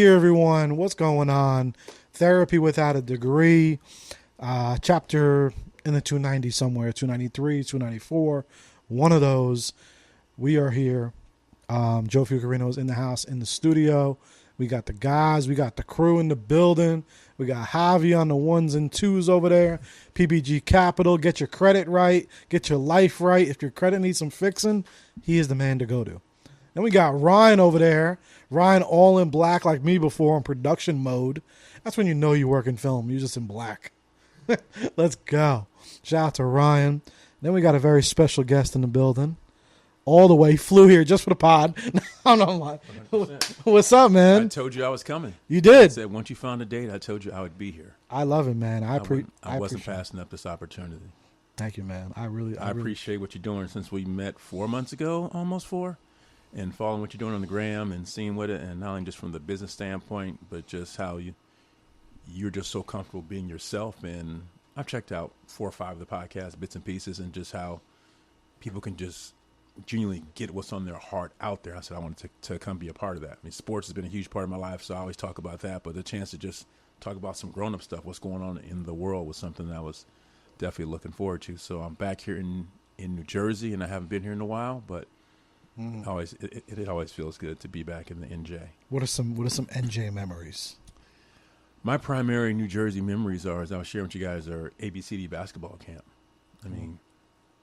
Everyone, what's going on? Therapy Without a Degree, chapter in the 290 somewhere, 293, 294, one of those. We are here. Joe Fiucarino's in the house, in the studio. We got the guys, we got the crew in the building. We got Javi on the ones and twos over there. PBG Capital, get your credit right, get your life right. If your credit needs some fixing, he is the man to go to. Then we got Ryan over there. Ryan all in black like me before in production mode. That's when you know you work in film. You're just in black. Let's go. Shout out to Ryan. Then we got a very special guest in the building. All the way. Flew here just for the pod. No. What's up, man? I told you I was coming. You did. I said once you found a date, I told you I would be here. I love it, man. I wasn't passing up this opportunity. Thank you, man. I appreciate what you're doing since we met 4 months ago, almost 4. And following what you're doing on the gram and seeing what it, and not only just from the business standpoint, but just how you're just so comfortable being yourself. And I've checked out 4 or 5 of the podcast bits and pieces, and just how people can just genuinely get what's on their heart out there. I said I wanted to come be a part of that. I mean, sports has been a huge part of my life, so I always talk about that. But the chance to just talk about some grown-up stuff, what's going on in the world, was something that I was definitely looking forward to. So I'm back here in New Jersey, and I haven't been here in a while, but it always feels good to be back in the NJ. What are some NJ memories? My primary New Jersey memories are, as I was sharing with you guys, are ABCD basketball camp. I mean,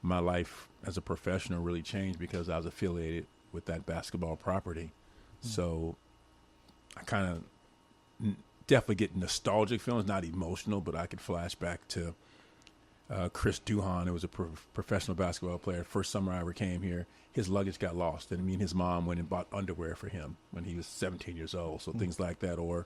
my life as a professional really changed because I was affiliated with that basketball property. So I kind of definitely get nostalgic feelings, not emotional, but I could flash back to Chris Duhon, who was a professional basketball player. First summer I ever came here, his luggage got lost, and me and his mom went and bought underwear for him when he was 17 years old. So things like that. Or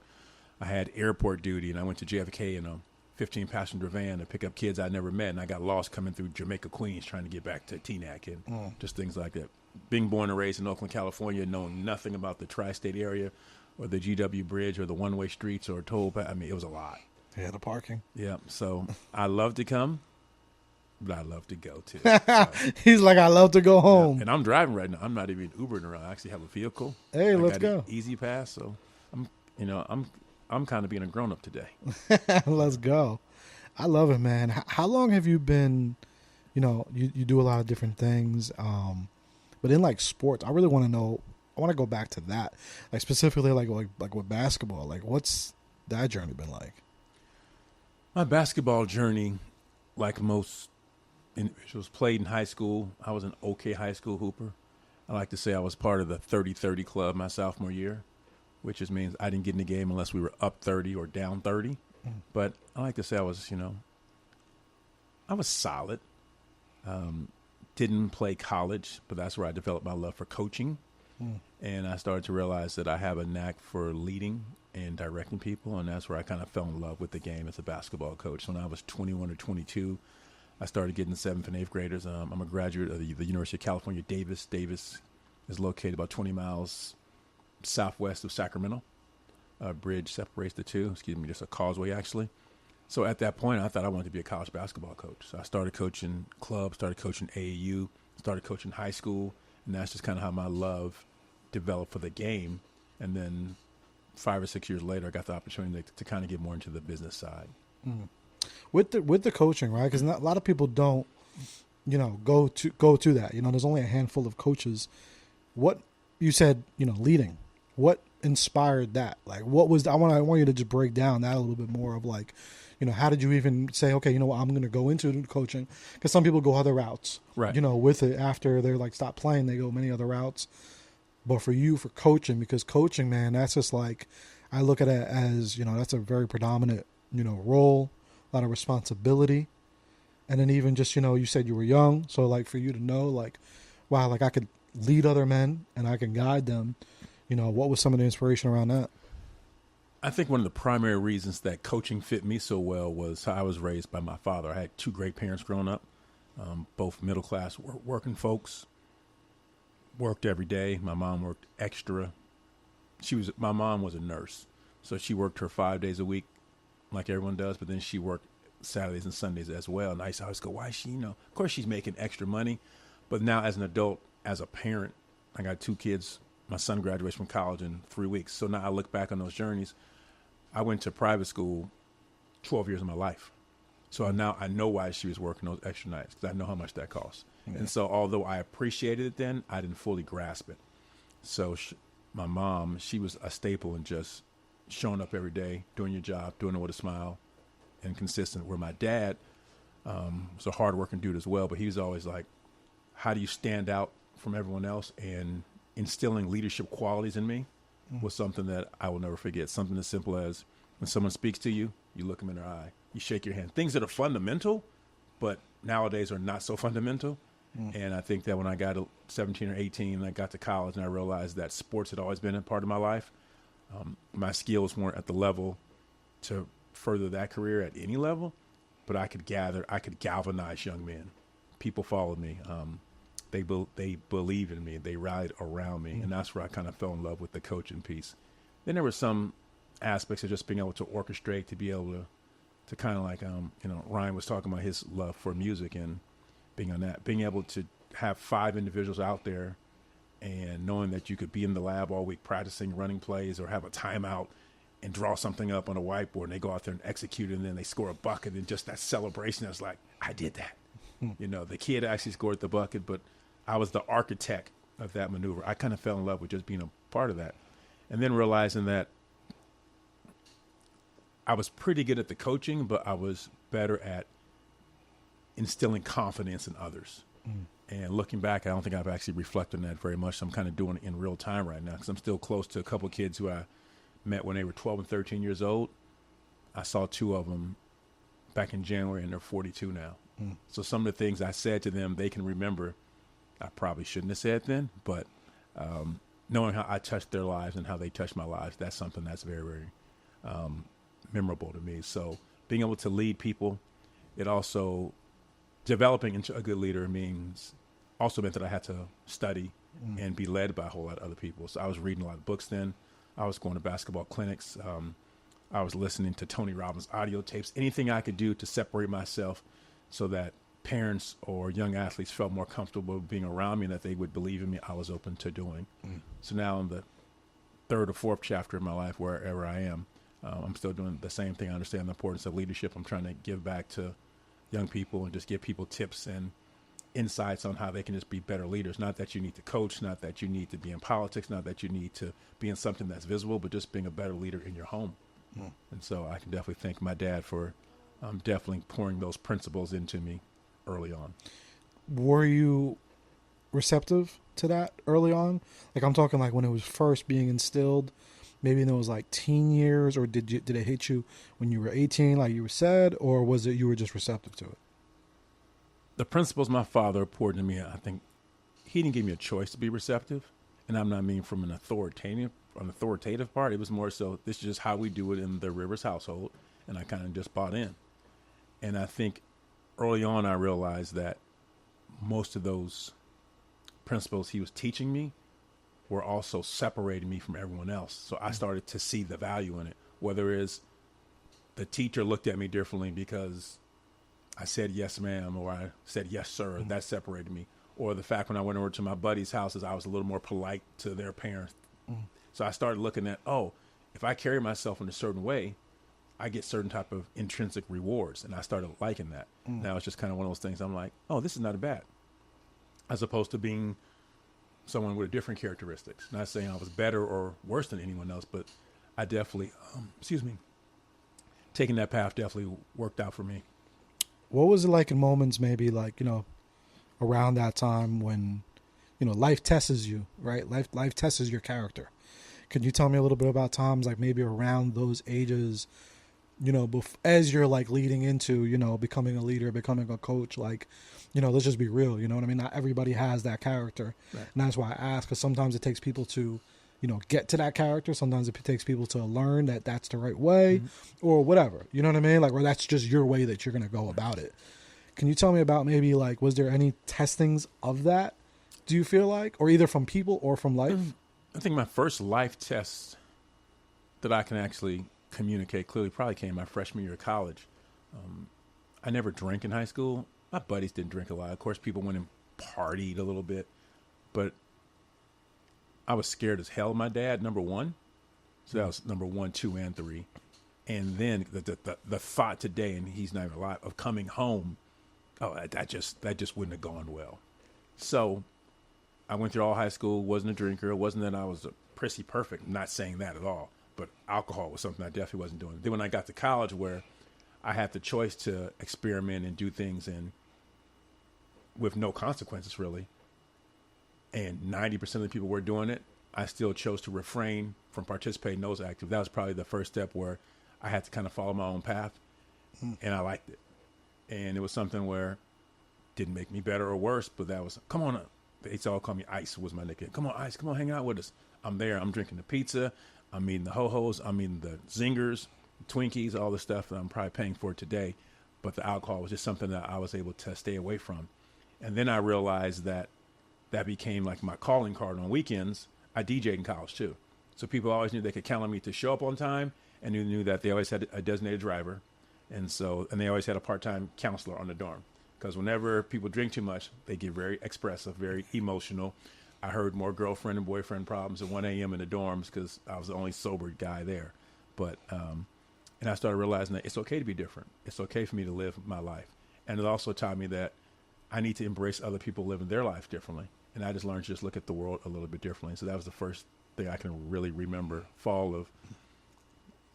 I had airport duty, and I went to JFK in a 15-passenger van to pick up kids I never met, and I got lost coming through Jamaica, Queens, trying to get back to Teaneck, and just things like that. Being born and raised in Oakland, California, knowing nothing about the tri-state area or the GW Bridge or the one-way streets or toll. I mean, it was a lot. Yeah, the parking. Yeah, so I love to come. But I love to go too. So. He's like, I love to go home. Yeah. And I'm driving right now. I'm not even Ubering around. I actually have a vehicle. Hey, let's got go. Easy pass. So I'm kind of being a grown up today. Let's go. I love it, man. How long have you been? You do a lot of different things, but in like sports, I really want to know. I want to go back to that, like specifically, like with basketball. Like, what's that journey been like? My basketball journey, like most individuals, played in high school. I was an okay high school hooper. I like to say I was part of the 30-30 club my sophomore year, which just means I didn't get in the game unless we were up 30 or down 30. But I like to say I was, I was solid. Didn't play college, but that's where I developed my love for coaching. And I started to realize that I have a knack for leading and directing people, and that's where I kind of fell in love with the game as a basketball coach. So when I was 21 or 22, I started getting 7th and 8th graders. I'm a graduate of the University of California, Davis. Davis is located about 20 miles southwest of Sacramento. A bridge separates the two. Just a causeway, actually. So at that point, I thought I wanted to be a college basketball coach. So I started coaching clubs, started coaching AAU, started coaching high school, and that's just kind of how my love developed for the game. And then 5 or 6 years later, I got the opportunity to kind of get more into the business side. With the coaching, right? Because a lot of people don't, go to that. There's only a handful of coaches. What you said, leading. What inspired that? Like, what was? I want you to just break down that a little bit more of like, how did you even say, okay, I'm going to go into coaching? Because some people go other routes, right? With it after they're like stop playing, they go many other routes. But for you, for coaching, because coaching, man, that's just like, I look at it as, that's a very predominant role, a lot of responsibility. And then even just, you said you were young. So like for you to know like, wow, like I could lead other men and I can guide them. What was some of the inspiration around that? I think one of the primary reasons that coaching fit me so well was how I was raised by my father. I had two great parents growing up, both middle class working folks, worked every day. My mom worked extra. My mom was a nurse, so she worked her 5 days a week like everyone does, but then she worked Saturdays and Sundays as well. And I used to always go, why is she, of course she's making extra money. But now as an adult, as a parent, I got two kids. My son graduates from college in 3 weeks. So now I look back on those journeys. I went to private school 12 years of my life. So now I know why she was working those extra nights, because I know how much that costs. Mm-hmm. And so although I appreciated it then, I didn't fully grasp it. So my mom, she was a staple in just showing up every day, doing your job, doing it with a smile, and consistent. Where my dad was a hardworking dude as well, but he was always like, how do you stand out from everyone else? And instilling leadership qualities in me was something that I will never forget. Something as simple as when someone speaks to you, you look them in their eye, you shake your hand. Things that are fundamental, but nowadays are not so fundamental. And I think that when I got to 17 or 18 and I got to college and I realized that sports had always been a part of my life, my skills weren't at the level to further that career at any level, but I could galvanize young men. People followed me. They believed in me. They rallied around me. And that's where I kind of fell in love with the coaching piece. Then there were some aspects of just being able to orchestrate, to be able to kind of like, Ryan was talking about his love for music and being on that, being able to have 5 individuals out there and knowing that you could be in the lab all week practicing running plays or have a timeout and draw something up on a whiteboard and they go out there and execute it and then they score a bucket and just that celebration. I was like, I did that. The kid actually scored the bucket, but I was the architect of that maneuver. I kind of fell in love with just being a part of that. And then realizing that I was pretty good at the coaching, but I was better at instilling confidence in others. And looking back, I don't think I've actually reflected on that very much. So I'm kind of doing it in real time right now because I'm still close to a couple of kids who I met when they were 12 and 13 years old. I saw 2 of them back in January, and they're 42 now. So some of the things I said to them, they can remember. I probably shouldn't have said then, but knowing how I touched their lives and how they touched my lives, that's something that's very, very memorable to me. So being able to lead people, it also, developing into a good leader also meant that I had to study and be led by a whole lot of other people. So I was reading a lot of books then. I was going to basketball clinics. I was listening to Tony Robbins audio tapes, anything I could do to separate myself so that parents or young athletes felt more comfortable being around me and that they would believe in me, I was open to doing. So now in the 3rd or 4th chapter of my life, wherever I am, I'm still doing the same thing. I understand the importance of leadership. I'm trying to give back to young people and just give people tips and insights on how they can just be better leaders. Not that you need to coach, not that you need to be in politics, not that you need to be in something that's visible, but just being a better leader in your home. And so I can definitely thank my dad for definitely pouring those principles into me early on. Were you receptive to that early on? Like I'm talking like when it was first being instilled, maybe in those like teen years, or did it hit you when you were 18, like you were said, or was it you were just receptive to it? The principles my father poured into me, I think he didn't give me a choice to be receptive. And I'm not mean from an authoritative part. It was more so, this is just how we do it in the Rivers household. And I kind of just bought in. And I think early on, I realized that most of those principles he was teaching me were also separating me from everyone else. So I started to see the value in it, whether it's the teacher looked at me differently because I said yes, ma'am, or I said yes, sir. That separated me. Or the fact when I went over to my buddies' houses, I was a little more polite to their parents. So I started looking at, if I carry myself in a certain way, I get certain type of intrinsic rewards. And I started liking that. Now it's just kind of one of those things I'm like, this is not bad. As opposed to being someone with different characteristics. Not saying I was better or worse than anyone else, but I definitely, taking that path definitely worked out for me. What was it like in moments maybe like, around that time when, life tests you, right? Life tests your character. Could you tell me a little bit about times like maybe around those ages as you're like leading into, becoming a leader, becoming a coach, like, let's just be real, you know what I mean? Not everybody has that character. Right. And that's why I ask, because sometimes it takes people to, get to that character. Sometimes it takes people to learn that that's the right way or whatever, you know what I mean? Like, or that's just your way that you're going to go about it. Can you tell me about maybe like, was there any testings of that? Do you feel like, or either from people or from life? I think my first life test that I can actually communicate clearly probably came my freshman year of college. I never drank in high school. My buddies didn't drink a lot. Of course, people went and partied a little bit, but I was scared as hell of my dad, number one. So that was number 1, 2, and 3. And then the thought today, and he's not even alive, of coming home, that just wouldn't have gone well. So I went through all high school, wasn't a drinker. It wasn't that I was a prissy perfect. I'm not saying that at all. But alcohol was something I definitely wasn't doing. Then when I got to college, where I had the choice to experiment and do things with no consequences, really, and 90% of the people were doing it, I still chose to refrain from participating in those activities. That was probably the first step where I had to kind of follow my own path, and I liked it. And it was something where it didn't make me better or worse, but that was, come on up. They used to all call me Ice, was my nickname. Come on, Ice, come on, hang out with us. I'm there. I'm drinking the pizza. I'm eating the ho-hos. I'm eating the zingers, Twinkies, all the stuff that I'm probably paying for today. But the alcohol was just something that I was able to stay away from. And then I realized that became like my calling card on weekends. I DJ'd in college too. So people always knew they could count on me to show up on time, and they knew that they always had a designated driver. And they always had a part-time counselor on the dorm. Because whenever people drink too much, they get very expressive, very emotional. I heard more girlfriend and boyfriend problems at 1 a.m. in the dorms because I was the only sober guy there. But and I started realizing that it's okay to be different. It's okay for me to live my life. And it also taught me that I need to embrace other people living their life differently. And I just learned to just look at the world a little bit differently. So that was the first thing I can really remember. Fall of,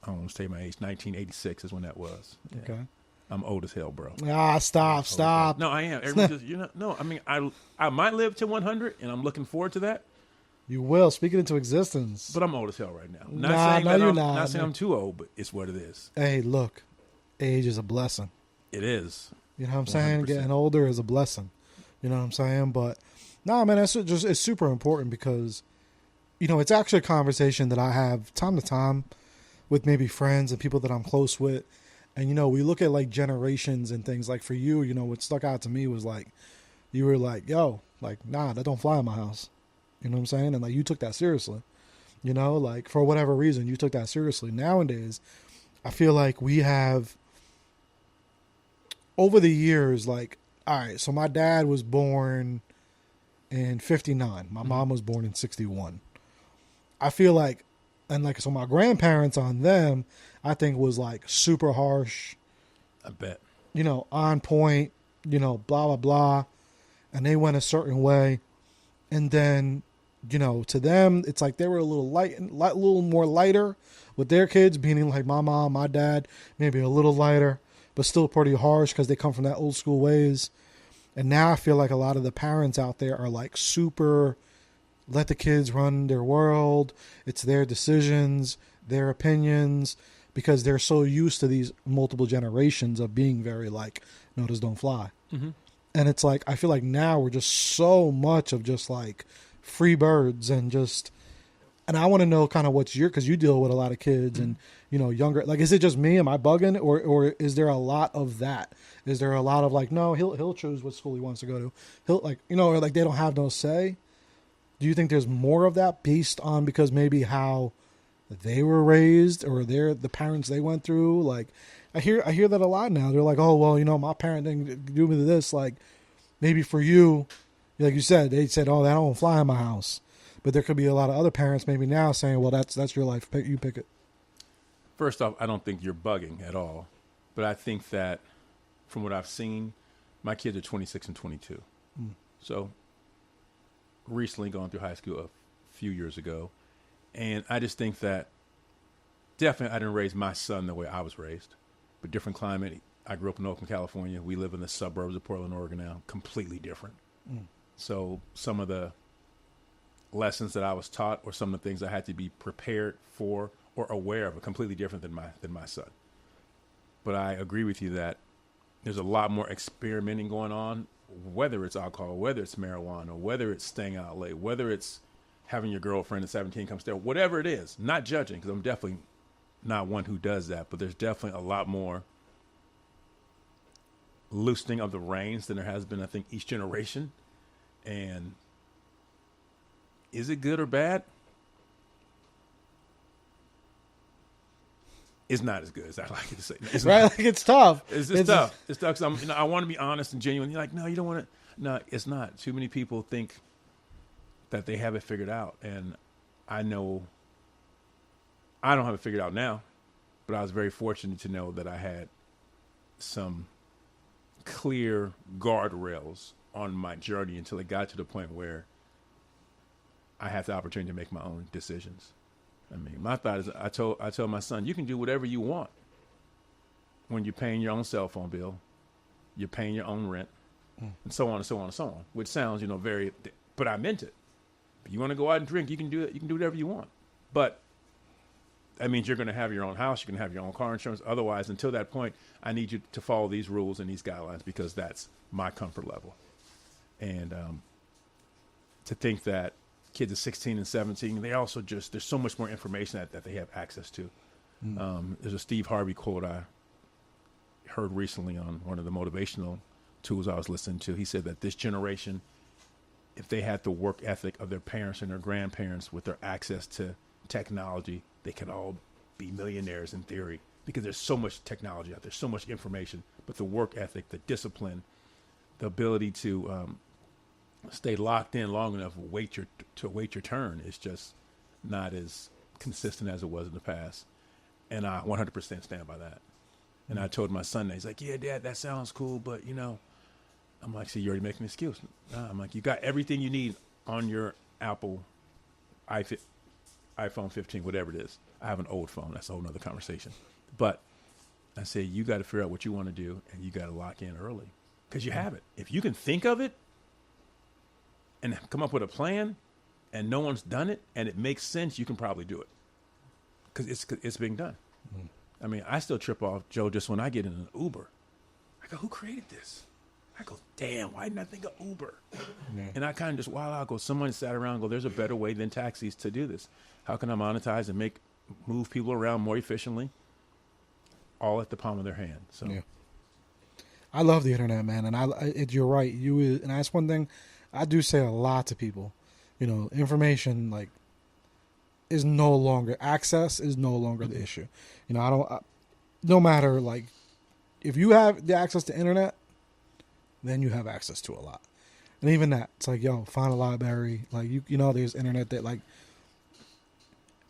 I don't want to say my age, 1986 is when that was. Yeah. Okay. I'm old as hell, bro. Stop. No, I am. Everyone just, no, I mean, I might live to 100, and I'm looking forward to that. You will. Speak it into existence. But I'm old as hell right now. Not saying I'm too old, but it's what it is. Hey, look, age is a blessing. It is. You know what I'm saying? 100%. Getting older is a blessing. You know what I'm saying? But, no, man, it's super important because, it's actually a conversation that I have time to time with maybe friends and people that I'm close with. And, we look at, like, generations and things. Like, for you, what stuck out to me was, like, you were like, yo, like, nah, that don't fly in my house. You know what I'm saying? And, like, you took that seriously. Like, for whatever reason, you took that seriously. Nowadays, I feel like we have, over the years, like, all right, so my dad was born in 59. My mom was born in 61. I feel like, and, like, so my grandparents on them, I think was like super harsh. I bet. On point, blah, blah, blah. And they went a certain way. And then, to them, it's like they were a little little more lighter with their kids, meaning like my mom, my dad, maybe a little lighter, but still pretty harsh because they come from that old school ways. And now I feel like a lot of the parents out there are like super, let the kids run their world. It's their decisions, their opinions, because they're so used to these multiple generations of being very like, no, this don't fly. Mm-hmm. And it's like, I feel like now we're just so much of just like free birds and I want to know kind of what's because you deal with a lot of kids and, younger, like, is it just me? Am I bugging? Or is there a lot of that? Is there a lot of like, no, he'll choose what school he wants to go to. He'll like, or like they don't have no say. Do you think there's more of that based on because maybe how they were raised or the parents they went through? Like, I hear that a lot now. They're like, oh, well, my parent didn't do me this. Like, maybe for you, like you said, they said, oh, that don't fly in my house. But there could be a lot of other parents maybe now saying, well, that's your life. You pick it. First off, I don't think you're bugging at all. But I think that from what I've seen, my kids are 26 and 22. So recently gone through high school a few years ago. And I just think that definitely I didn't raise my son the way I was raised. But different climate. I grew up in Oakland, California. We live in the suburbs of Portland, Oregon now. Completely different. So some of the lessons that I was taught or some of the things I had to be prepared for or aware of are completely different than my son. But I agree with you that there's a lot more experimenting going on, whether it's alcohol, whether it's marijuana, whether it's staying out late, whether it's having your girlfriend at 17 come stay, whatever it is. Not judging, because I'm definitely not one who does that, but there's definitely a lot more loosening of the reins than there has been, I think, each generation. And is it good or bad? It's not as good as I like it to say. It's Right? not. Like, it's tough. It's tough. It's tough because I want to be honest and genuine. You're like, no, you don't want to. No, it's not. Too many people think that they have it figured out. And I know I don't have it figured out now, but I was very fortunate to know that I had some clear guardrails on my journey until it got to the point where I had the opportunity to make my own decisions. I mean, my thought is I tell my son, you can do whatever you want when you're paying your own cell phone bill, you're paying your own rent, and so on and so on and so on, which sounds, very, but I meant it. If you want to go out and drink, you can do it. You can do whatever you want. But that means you're going to have your own house. You're going to have your own car insurance. Otherwise, until that point, I need you to follow these rules and these guidelines because that's my comfort level. And to think that kids at 16 and 17, they also there's so much more information that they have access to. There's a Steve Harvey quote I heard recently on one of the motivational tools I was listening to. He said that this generation, if they had the work ethic of their parents and their grandparents with their access to technology, they could all be millionaires in theory because there's so much technology out there, so much information, but the work ethic, the discipline, the ability to stay locked in long enough to wait your turn is just not as consistent as it was in the past. And I 100% stand by that. And I told my son that. He's like, yeah, Dad, that sounds cool, but I'm like, see, you're already making an excuse. I'm like, you got everything you need on your Apple iPhone 15, whatever it is. I have an old phone. That's a whole nother conversation. But I say, you got to figure out what you want to do, and you got to lock in early because you have it. If you can think of it and come up with a plan and no one's done it and it makes sense, you can probably do it because it's being done. I mean, I still trip off, Joe, just when I get in an Uber. I go, who created this? I go, damn, why didn't I think of Uber? Yeah. And I kind of just, I go, someone sat around and go, there's a better way than taxis to do this. How can I monetize and move people around more efficiently? All at the palm of their hand. So, yeah. I love the internet, man. And you're right. And that's one thing I do say a lot to people. Information is no longer, access is no longer the issue. No matter if you have the access to internet, then you have access to a lot. And even that, it's like, find a library. There's internet that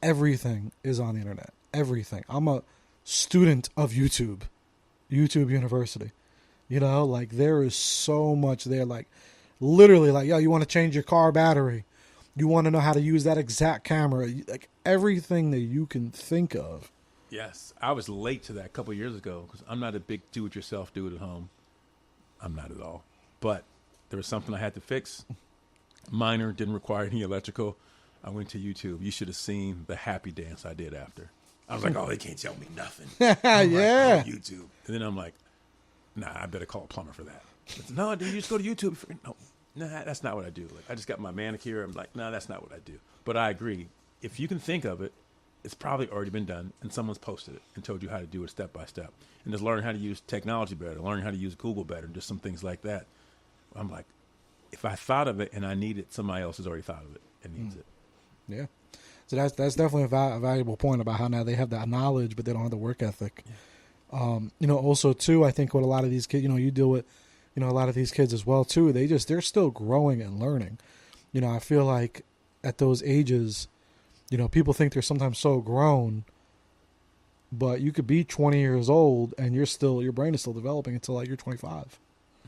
everything is on the internet. Everything. I'm a student of YouTube University. There is so much there. Literally, you want to change your car battery. You want to know how to use that exact camera. Everything that you can think of. Yes. I was late to that a couple of years ago because I'm not a big do-it-yourself, do-it at home. I'm not at all. But there was something I had to fix. Minor, didn't require any electrical. I went to YouTube. You should have seen the happy dance I did after. I was like, they can't tell me nothing. Yeah. Like, YouTube. And then I'm like, nah, I better call a plumber for that. No, dude, you just go to YouTube. No, that's not what I do. I just got my manicure. I'm like, no, that's not what I do. But I agree. If you can think of it, it's probably already been done, and someone's posted it and told you how to do it step by step. And just learning how to use technology better, learning how to use Google better, and just some things like that. I'm like, if I thought of it and I need it, somebody else has already thought of it and needs it. Yeah. So that's definitely a valuable point about how now they have that knowledge, but they don't have the work ethic. Yeah. Also too, I think with a lot of these kids, you deal with, a lot of these kids as well too. They're still growing and learning. I feel like at those ages, people think they're sometimes so grown, but you could be 20 years old and your brain is still developing until you're 25.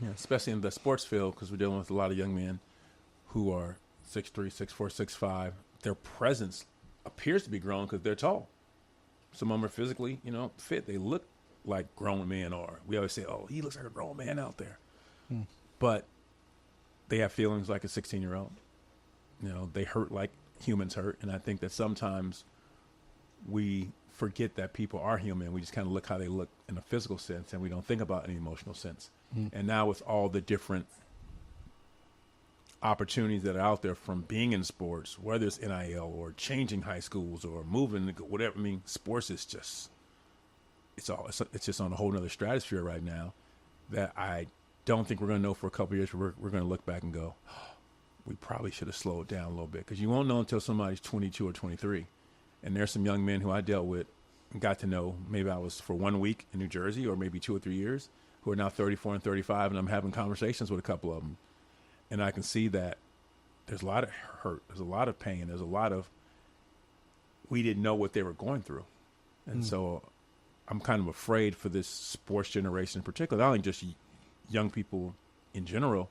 Yeah, especially in the sports field because we're dealing with a lot of young men who are 6'3", 6'4", 6'5". Their presence appears to be grown because they're tall. Some of them are physically, fit. They look like grown men are. We always say, he looks like a grown man out there. But they have feelings like a 16-year-old. They hurt like humans hurt. And I think that sometimes we forget that people are human. We just kind of look how they look in a physical sense, and we don't think about any emotional sense. And now with all the different opportunities that are out there from being in sports, whether it's NIL or changing high schools or moving, whatever. I mean, sports is just, it's just on a whole nother stratosphere right now that I don't think we're going to know for a couple of years. We're going to look back and go, oh, we probably should have slowed down a little bit, because you won't know until somebody's 22 or 23. And there's some young men who I dealt with and got to know, maybe I was for 1 week in New Jersey or maybe 2 or 3 years, who are now 34 and 35, and I'm having conversations with a couple of them. And I can see that there's a lot of hurt, there's a lot of pain, there's a lot of, we didn't know what they were going through. And so I'm kind of afraid for this sports generation in particular, not only just young people in general,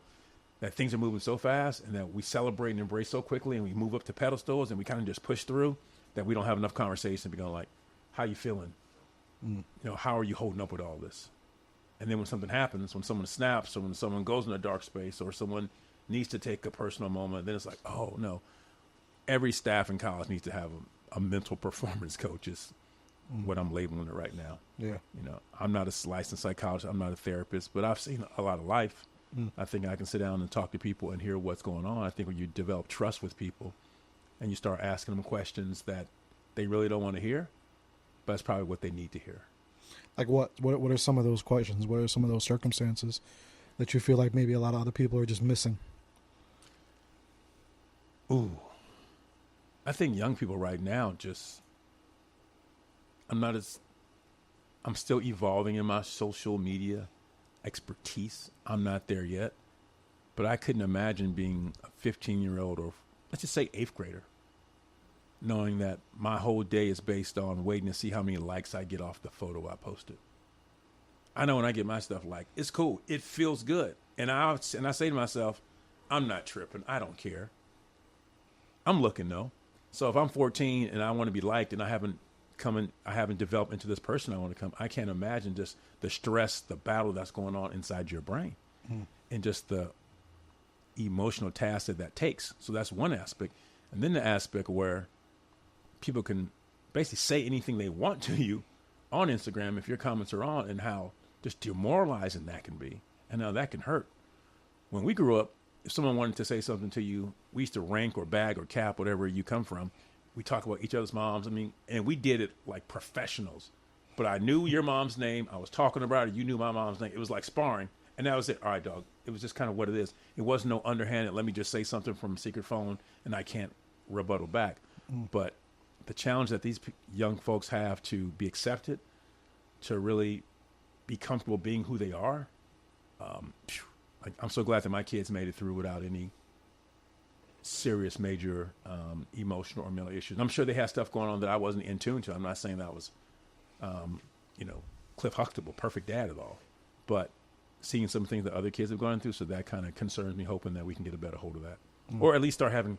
that things are moving so fast and that we celebrate and embrace so quickly, and we move up to pedestals and we kind of just push through, that we don't have enough conversation to be going like, how you feeling? You know, how are you holding up with all this? And then when something happens, when someone snaps, or when someone goes in a dark space, or someone needs to take a personal moment, then it's like, oh no, every staff in college needs to have a mental performance coach is what I'm labeling it right now. Yeah. You know, I'm not a licensed psychologist, I'm not a therapist, but I've seen a lot of life. I think I can sit down and talk to people and hear what's going on. I think when you develop trust with people and you start asking them questions that they really don't want to hear, but it's probably what they need to hear. Like what are some of those questions? What are some of those circumstances that you feel like maybe a lot of other people are just missing? Ooh, I think young people right now just, I'm still evolving in my social media expertise. I'm not there yet, but I couldn't imagine being a 15-year-old, or let's just say 8th grader, knowing that my whole day is based on waiting to see how many likes I get off the photo I posted. I know when I get my stuff liked, it's cool. It feels good. And I say to myself, I'm not tripping. I don't care. I'm looking though. So if I'm 14 and I want to be liked and I haven't developed into this person I want to come, I can't imagine just the stress, the battle that's going on inside your brain and just the emotional task that takes. So that's one aspect. And then the aspect where people can basically say anything they want to you on Instagram if your comments are on, and how just demoralizing that can be and how that can hurt. When we grew up, if someone wanted to say something to you, we used to rank or bag or cap whatever you come from. We talk about each other's moms. I mean, and we did it like professionals. But I knew your mom's name. I was talking about it. You knew my mom's name. It was like sparring. And that was it. All right, dog. It was just kind of what it is. It wasn't no underhanded, let me just say something from a secret phone and I can't rebuttal back. But the challenge that these young folks have to be accepted, to really be comfortable being who they are. I'm so glad that my kids made it through without any serious major emotional or mental issues. I'm sure they had stuff going on that I wasn't in tune to. I'm not saying that I was, Cliff Huxtable, perfect dad at all, but seeing some things that other kids have gone through, so that kind of concerns me, hoping that we can get a better hold of that, or at least start having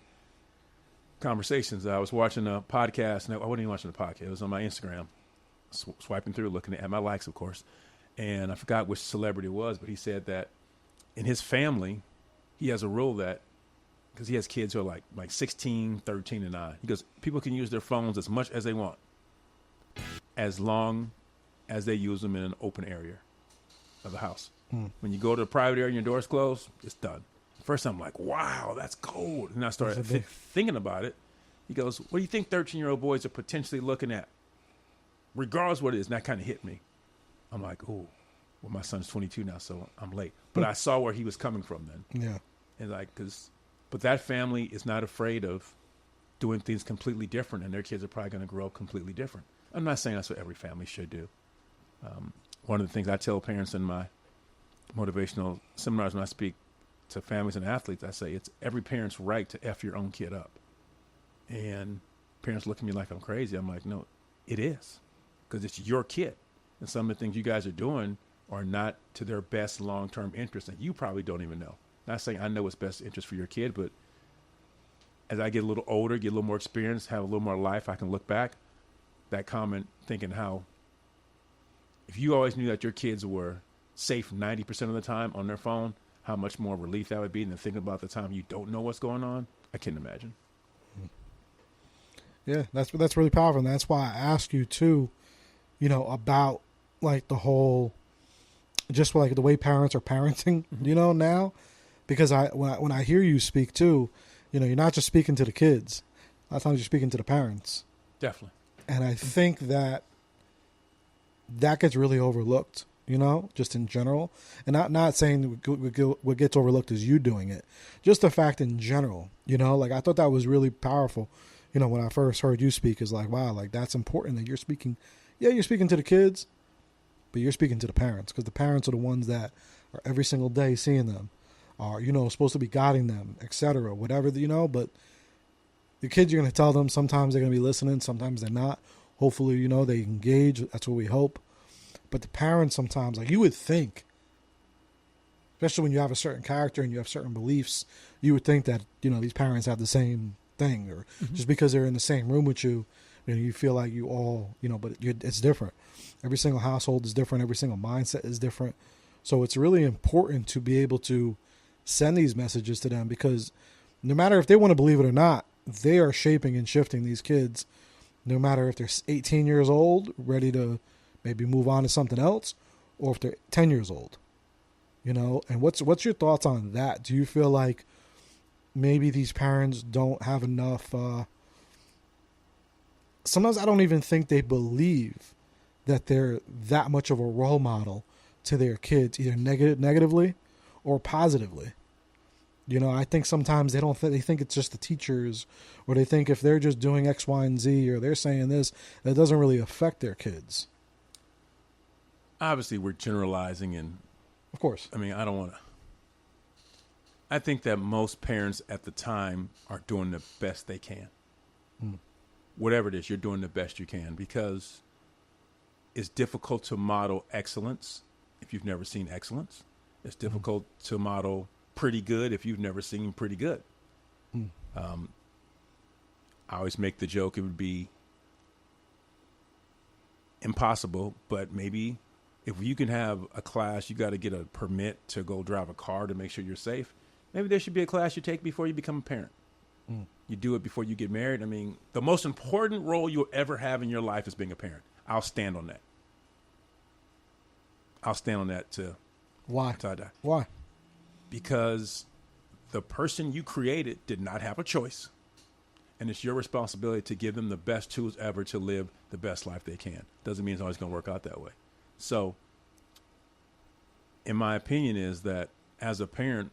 conversations. I was watching a podcast, and I wasn't even watching the podcast. It was on my Instagram, swiping through, looking at my likes, of course, and I forgot which celebrity it was, but he said that in his family, he has a rule that, because he has kids who are like 16, 13, and 9. He goes, people can use their phones as much as they want, as long as they use them in an open area of the house. When you go to a private area and your door's closed, it's done. First I'm like, wow, that's cold. And I started thinking about it. He goes, what do you think 13-year-old boys are potentially looking at? Regardless what it is. And that kind of hit me. I'm like, oh, well, my son's 22 now, so I'm late. But I saw where he was coming from then. Yeah. And but that family is not afraid of doing things completely different, and their kids are probably going to grow up completely different. I'm not saying that's what every family should do. One of the things I tell parents in my motivational seminars when I speak to families and athletes, I say it's every parent's right to F your own kid up. And parents look at me like I'm crazy. I'm like, no, it is, because it's your kid. And some of the things you guys are doing are not to their best long-term interest, and you probably don't even know. Not saying I know what's best interest for your kid, but as I get a little older, get a little more experience, have a little more life, I can look back that comment thinking how, if you always knew that your kids were safe 90% of the time on their phone, how much more relief that would be than thinking about the time you don't know what's going on. I can't imagine. Yeah, that's really powerful, and that's why I ask you too, about like the whole, just like the way parents are parenting, now, because when I hear you speak too, you're not just speaking to the kids, a lot of times you're speaking to the parents, Definitely. and I think that gets really overlooked, just in general, and not saying what gets overlooked is you doing it, just the fact in general, like I thought that was really powerful. When I first heard you speak, is like, wow, like that's important that you're speaking. Yeah, you're speaking to the kids, but you're speaking to the parents, because the parents are the ones that are every single day seeing them, are supposed to be guiding them, etc. Whatever, but the kids, you're going to tell them. Sometimes they're going to be listening, sometimes they're not. Hopefully, they engage. That's what we hope. But the parents sometimes, like you would think, especially when you have a certain character and you have certain beliefs, you would think that these parents have the same thing, or just because they're in the same room with you, you feel like you all, but it's different. Every single household is different. Every single mindset is different. So it's really important to be able to send these messages to them, because no matter if they want to believe it or not, they are shaping and shifting these kids, no matter if they're 18 years old, ready to maybe move on to something else, or if they're 10 years old, and what's your thoughts on that? Do you feel like maybe these parents don't have enough, sometimes I don't even think they believe that they're that much of a role model to their kids, either negatively or positively. I think sometimes they don't they think it's just the teachers, or they think if they're just doing X, Y, and Z, or they're saying this, that doesn't really affect their kids. Obviously, we're generalizing, and of course, I mean, I don't want to. I think that most parents at the time are doing the best they can. Whatever it is, you're doing the best you can, because it's difficult to model excellence if you've never seen excellence. It's difficult to model pretty good if you've never seen pretty good. I always make the joke it would be impossible, but maybe if you can have a class, you got to get a permit to go drive a car to make sure you're safe. Maybe there should be a class you take before you become a parent. You do it before you get married. I mean, the most important role you'll ever have in your life is being a parent. I'll stand on that. I'll stand on that too. Why? Until I die. Why? Because the person you created did not have a choice. And it's your responsibility to give them the best tools ever to live the best life they can. Doesn't mean it's always going to work out that way. So, in my opinion, is that as a parent,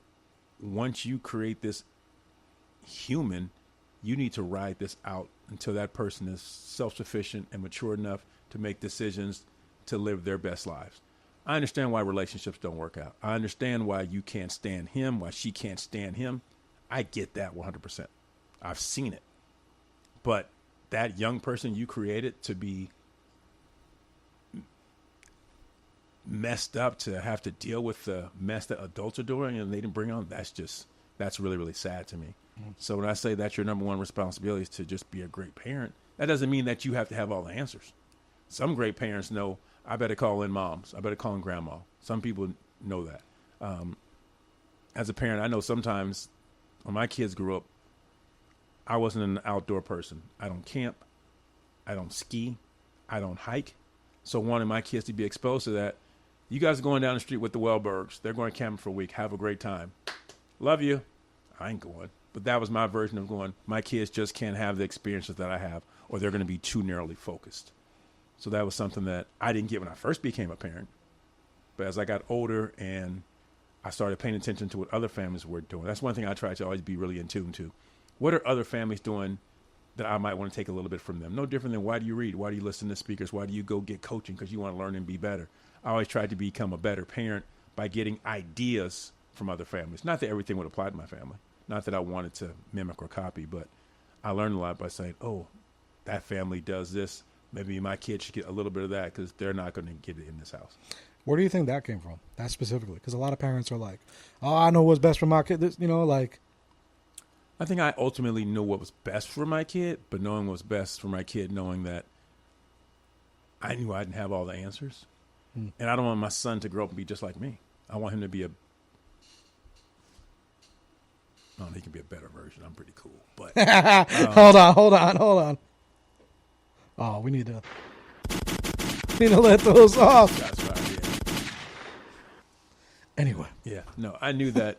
once you create this human, you need to ride this out until that person is self-sufficient and mature enough to make decisions to live their best lives. I understand why relationships don't work out. I understand why you can't stand him, why she can't stand him. I get that 100%. I've seen it. But that young person you created to be messed up, to have to deal with the mess that adults are doing and they didn't bring on, that's really, really sad to me. So when I say that's your number one responsibility is to just be a great parent, that doesn't mean that you have to have all the answers. Some great parents know, I better call in moms. I better call in grandma. Some people know that. As a parent, I know sometimes when my kids grew up, I wasn't an outdoor person. I don't camp. I don't ski. I don't hike. So wanting my kids to be exposed to that, you guys are going down the street with the Wellbergs. They're going camping for a week. Have a great time. Love you. I ain't going. But that was my version of going, my kids just can't have the experiences that I have, or they're going to be too narrowly focused. So that was something that I didn't get when I first became a parent. But as I got older and I started paying attention to what other families were doing, that's one thing I try to always be really in tune to. What are other families doing that I might want to take a little bit from them? No different than why do you read? Why do you listen to speakers? Why do you go get coaching? Because you want to learn and be better. I always tried to become a better parent by getting ideas from other families. Not that everything would apply to my family. Not that I wanted to mimic or copy, but I learned a lot by saying, oh, that family does this. Maybe my kids should get a little bit of that because they're not going to get it in this house. Where do you think that came from? That specifically? Because a lot of parents are like, oh, I know what's best for my kid. This, like. I think I ultimately knew what was best for my kid, but knowing what was best for my kid, knowing that I knew I didn't have all the answers. And I don't want my son to grow up and be just like me. I want him to be he can be a better version. I'm pretty cool. But hold on. Oh, we need to let those off. That's right. Yeah. Anyway. Yeah. No, I knew that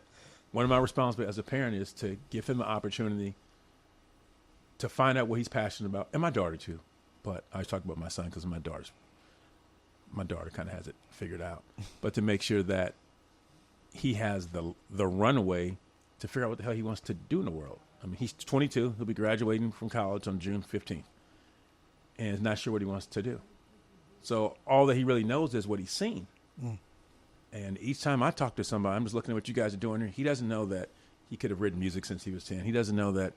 one of my responsibilities as a parent is to give him the opportunity to find out what he's passionate about, and my daughter too. But I was talking about my son because my daughter kind of has it figured out. But to make sure that he has the runway to figure out what the hell he wants to do in the world. I mean, he's 22. He'll be graduating from college on June 15th. And is not sure what he wants to do. So all that he really knows is what he's seen. Mm. And each time I talk to somebody, I'm just looking at what you guys are doing here. He doesn't know that he could have written music since he was 10. He doesn't know that,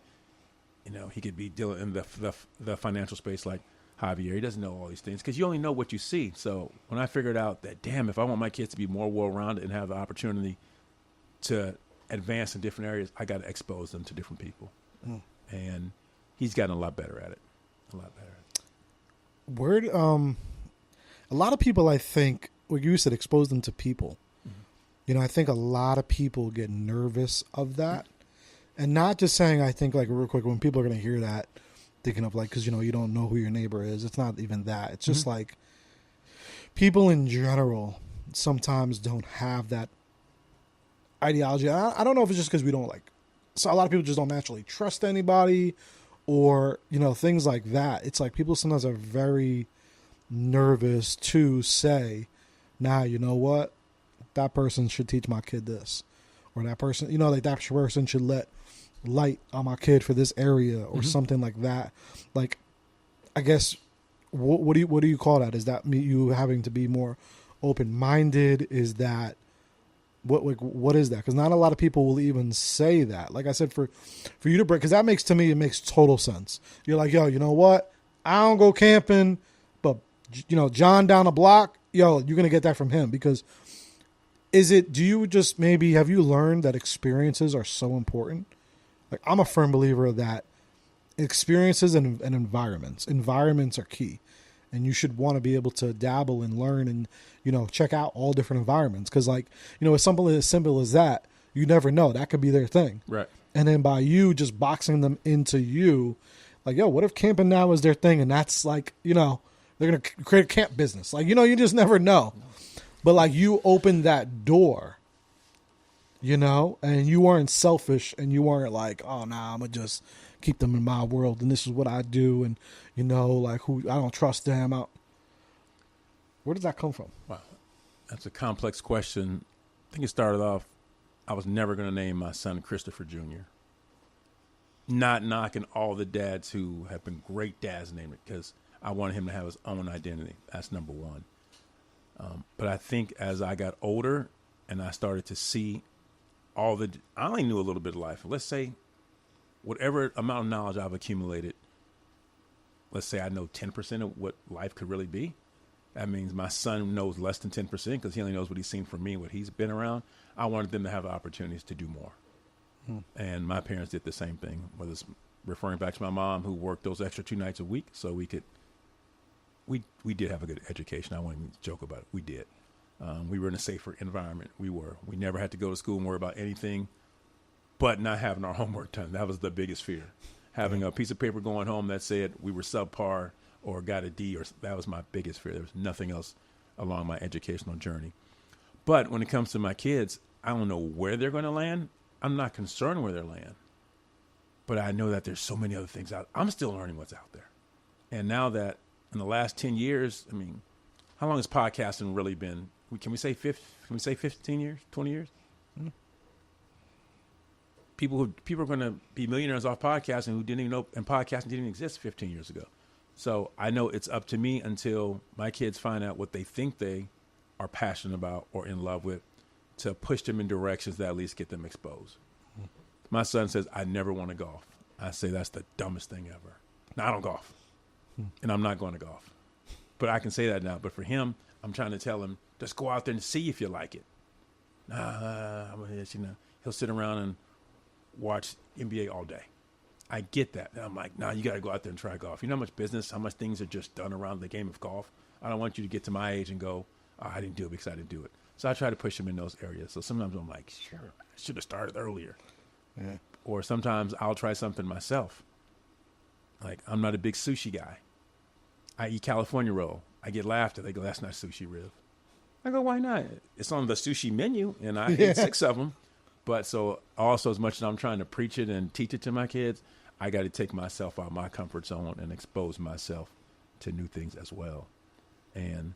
he could be dealing in the financial space like Javier. He doesn't know all these things because you only know what you see. So when I figured out that, damn, if I want my kids to be more well-rounded and have the opportunity to advance in different areas, I got to expose them to different people. Mm. And he's gotten a lot better at it. A lot better at it. A lot of people, I think, like you said, expose them to people. Mm-hmm. I think a lot of people get nervous of that. And not just saying, I think, like, real quick, when people are going to hear that, thinking of, like, because, you don't know who your neighbor is. It's not even that. It's just, like, people in general sometimes don't have that ideology. I don't know if it's just because we don't, like, so a lot of people just don't naturally trust anybody or, things like that. It's like people sometimes are very nervous to say, nah, you know what? That person should teach my kid this. Or that person, like that person should let light on my kid for this area or something like that. Like, I guess, what do you call that? Is that you having to be more open-minded? Is that, what is that? Because not a lot of people will even say that. Like I said, for you to break, because that makes total sense. You're like, yo, you know what? I don't go camping, but John down the block, yo, you're gonna get that from him. Because do you just maybe have you learned that experiences are so important? Like, I'm a firm believer that experiences and environments are key, and you should want to be able to dabble and learn and check out all different environments. Because it's something as simple as that. You never know, that could be their thing, right? And then by you just boxing them into you, like, yo, what if camping now is their thing, and that's like they're gonna create a camp business. Like, you just never know. But like, you opened that door, and you weren't selfish, and you weren't like, oh, nah, I'm gonna just keep them in my world, and this is what I do, and like, who I don't trust them out. Where does that come from? Wow, that's a complex question. I think it started off, I was never going to name my son Christopher Jr. Not knocking all the dads who have been great dads name it, because I wanted him to have his own identity. That's number one. But I think as I got older and I started to see I only knew a little bit of life. Let's say whatever amount of knowledge I've accumulated, let's say I know 10% of what life could really be. That means my son knows less than 10% because he only knows what he's seen from me, what he's been around. I wanted them to have the opportunities to do more. And my parents did the same thing, whether it's referring back to my mom who worked those extra 2 nights a week so we did have a good education. I won't even joke about it. We did. We were in a safer environment. We never had to go to school and worry about anything but not having our homework done. That was the biggest fear. Having a piece of paper going home that said we were subpar or got a D, that was my biggest fear. There was nothing else along my educational journey. But when it comes to my kids, I don't know where they're going to land. I'm not concerned where they land. But I know that there's so many other things out. I'm still learning what's out there. And now that in the last 10 years, I mean, how long has podcasting really been? Can we say 15 years, 20 years? Mm-hmm. People are going to be millionaires off podcasting who didn't even know, and podcasting didn't even exist 15 years ago. So I know it's up to me until my kids find out what they think they are passionate about or in love with to push them in directions that at least get them exposed. Mm-hmm. My son says, I never want to golf. I say, that's the dumbest thing ever. No, I don't golf. And I'm not going to golf. But I can say that now. But for him, I'm trying to tell him, just go out there and see if you like it. He'll sit around and watch NBA all day. I get that. And I'm like, no, you got to go out there and try golf. You know how much business, how much things are just done around the game of golf? I don't want you to get to my age and go, oh, I didn't do it because I didn't do it. So I try to push him in those areas. So sometimes I'm like, sure, I should have started earlier. Yeah. Or sometimes I'll try something myself. Like, I'm not a big sushi guy. I eat California roll. I get laughed at. They go, that's not sushi rib. I go, why not? It's on the sushi menu, and I ate 6 of them. But so also, as much as I'm trying to preach it and teach it to my kids, I got to take myself out of my comfort zone and expose myself to new things as well. And,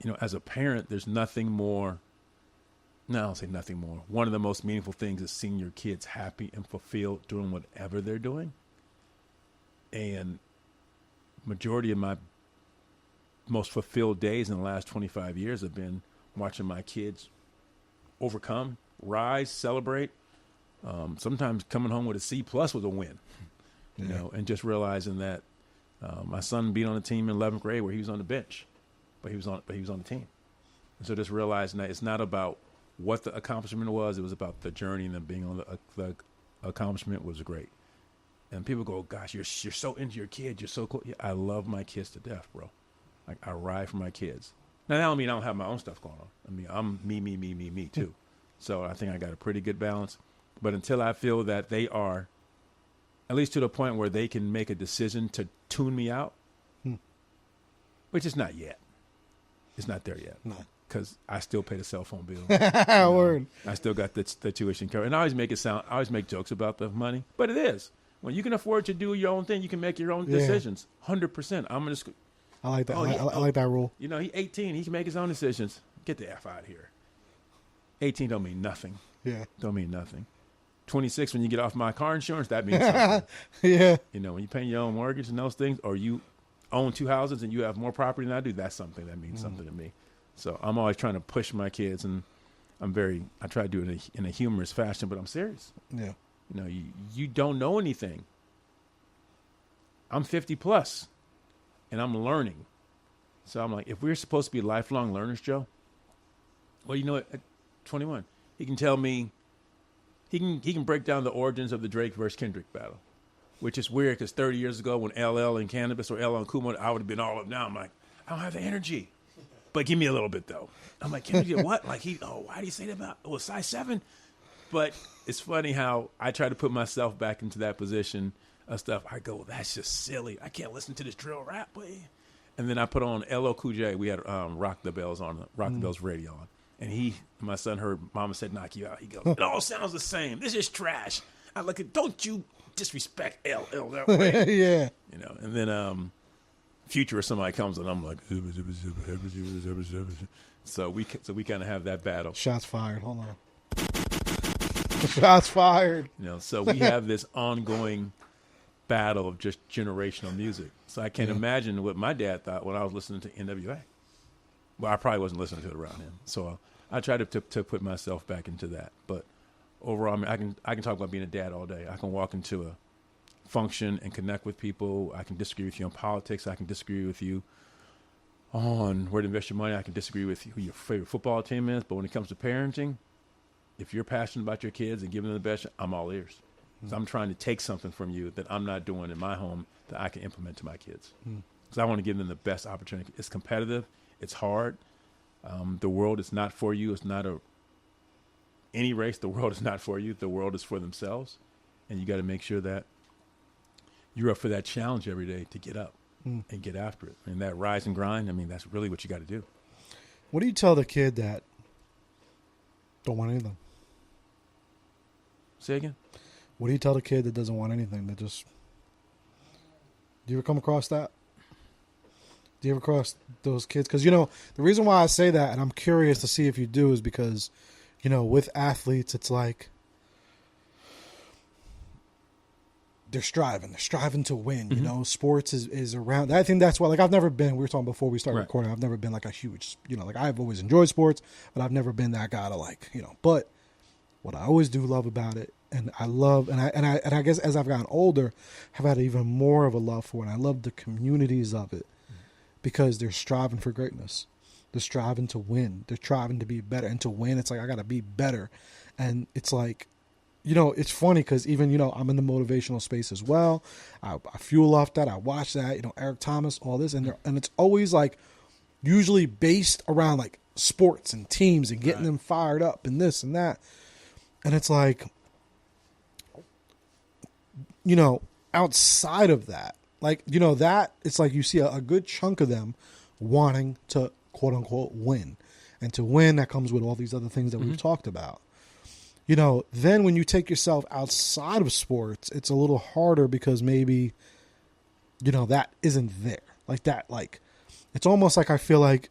you know, as a parent, there's nothing more. No, I'll say nothing more. One of the most meaningful things is seeing your kids happy and fulfilled doing whatever they're doing. And majority of my most fulfilled days in the last 25 years have been watching my kids overcome, rise, celebrate. Sometimes coming home with a C+ was a win, you know, and just realizing that my son being on a team in 11th grade where he was on the bench, but he was on the team. And so just realizing that it's not about what the accomplishment was, it was about the journey, and then being on the accomplishment was great. And people go, gosh, you're so into your kids. You're so cool. Yeah, I love my kids to death, bro. Like, I ride for my kids. Now, that don't mean I don't have my own stuff going on. I mean, I'm me too. So I think I got a pretty good balance. But until I feel that they are, at least to the point where they can make a decision to tune me out, which is not yet. It's not there yet. No. Because I still pay the cell phone bill. Word. I still got the tuition covered. And I always make jokes about the money. But it is. When you can afford to do your own thing, you can make your own decisions. 100%. I'm going to... I like that. I like that rule. You know, he's 18. He can make his own decisions. Get the F out of here. 18 don't mean nothing. Yeah. Don't mean nothing. 26, when you get off my car insurance, that means something. Yeah. You know, when you pay your own mortgage and those things, or you own 2 houses and you have more property than I do, that's something that means something to me. So I'm always trying to push my kids, and I try to do it in a humorous fashion, but I'm serious. Yeah. You know, you don't know anything. I'm 50 plus, and I'm learning. So I'm like, if we're supposed to be lifelong learners, Joe, well, you know what? At 21, he can tell me, he can break down the origins of the Drake versus Kendrick battle, which is weird because 30 years ago when LL and Cannabis or LL and Kumar, I would have been all up now. I'm like, I don't have the energy. But give me a little bit, though. I'm like, Kendrick did what? Like, why did he say that about, size 7? But it's funny how I try to put myself back into that position of stuff. I go, that's just silly. I can't listen to this drill rap, boy. And then I put on LL Cool J. We had Rock the Bells radio on. And my son heard Mama Said Knock You Out. He goes, it all sounds the same. This is trash. I look at, don't you disrespect LL that way. Yeah. You know, and then Future or somebody comes and I'm like, so we kind of have that battle. Shots fired. Hold on. Shots fired. You know, so we have this ongoing battle of just generational music. So I can't imagine what my dad thought when I was listening to NWA. Well, I probably wasn't listening to it around him. So I try to put myself back into that. But overall, I mean, I can talk about being a dad all day. I can walk into a function and connect with people. I can disagree with you on politics. I can disagree with you on where to invest your money. I can disagree with who your favorite football team is. But when it comes to parenting, if you're passionate about your kids and giving them the best, I'm all ears. So I'm trying to take something from you that I'm not doing in my home that I can implement to my kids. Because I want to give them the best opportunity. It's competitive. It's hard. The world is not for you. It's not any race. The world is not for you. The world is for themselves. And you got to make sure that you're up for that challenge every day to get up and get after it. And that rise and grind, I mean, that's really what you got to do. What do you tell the kid that don't want anything? Say again? What do you tell the kid that doesn't want anything? That just... Do you ever come across that? Do you ever cross those kids? Because, you know, the reason why I say that, and I'm curious to see if you do, is because, you know, with athletes, it's like they're striving to win. You know, sports is around. I think that's why, like, I've never been, we were talking before we started recording, I've never been like a huge, you know, like I've always enjoyed sports, but I've never been that guy to, like, you know, but what I always do love about it, and I love, and I guess as I've gotten older, have had even more of a love for it. And I love the communities of it because they're striving for greatness. They're striving to win. They're striving to be better. And to win, it's like, I got to be better. And it's like, you know, it's funny because even, you know, I'm in the motivational space as well. I fuel off that. I watch that, you know, Eric Thomas, all this. And it's always like usually based around like sports and teams and getting them fired up and this and that. And it's like, you know, outside of that, Like, that it's like you see a good chunk of them wanting to quote unquote win. And to win, that comes with all these other things that we've talked about. Then when you take yourself outside of sports, it's a little harder because maybe, that isn't there. Like that, like, it's almost like I feel like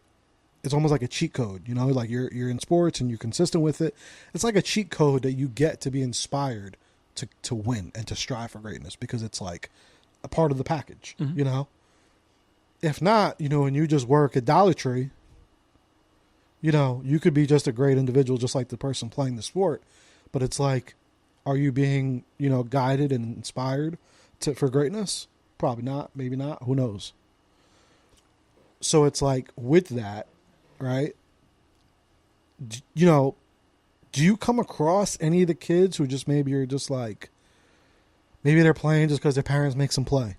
it's almost like a cheat code, like you're in sports and you're consistent with it. It's like a cheat code that you get to be inspired to win and to strive for greatness because it's like a part of the package, If not, and you just work at Dollar Tree, you could be just a great individual, just like the person playing the sport. But it's like, are you being, guided and inspired for greatness? Probably not. Maybe not. Who knows? So it's like with that, right? Do you come across any of the kids who just maybe you're just like, maybe they're playing just because their parents make them play,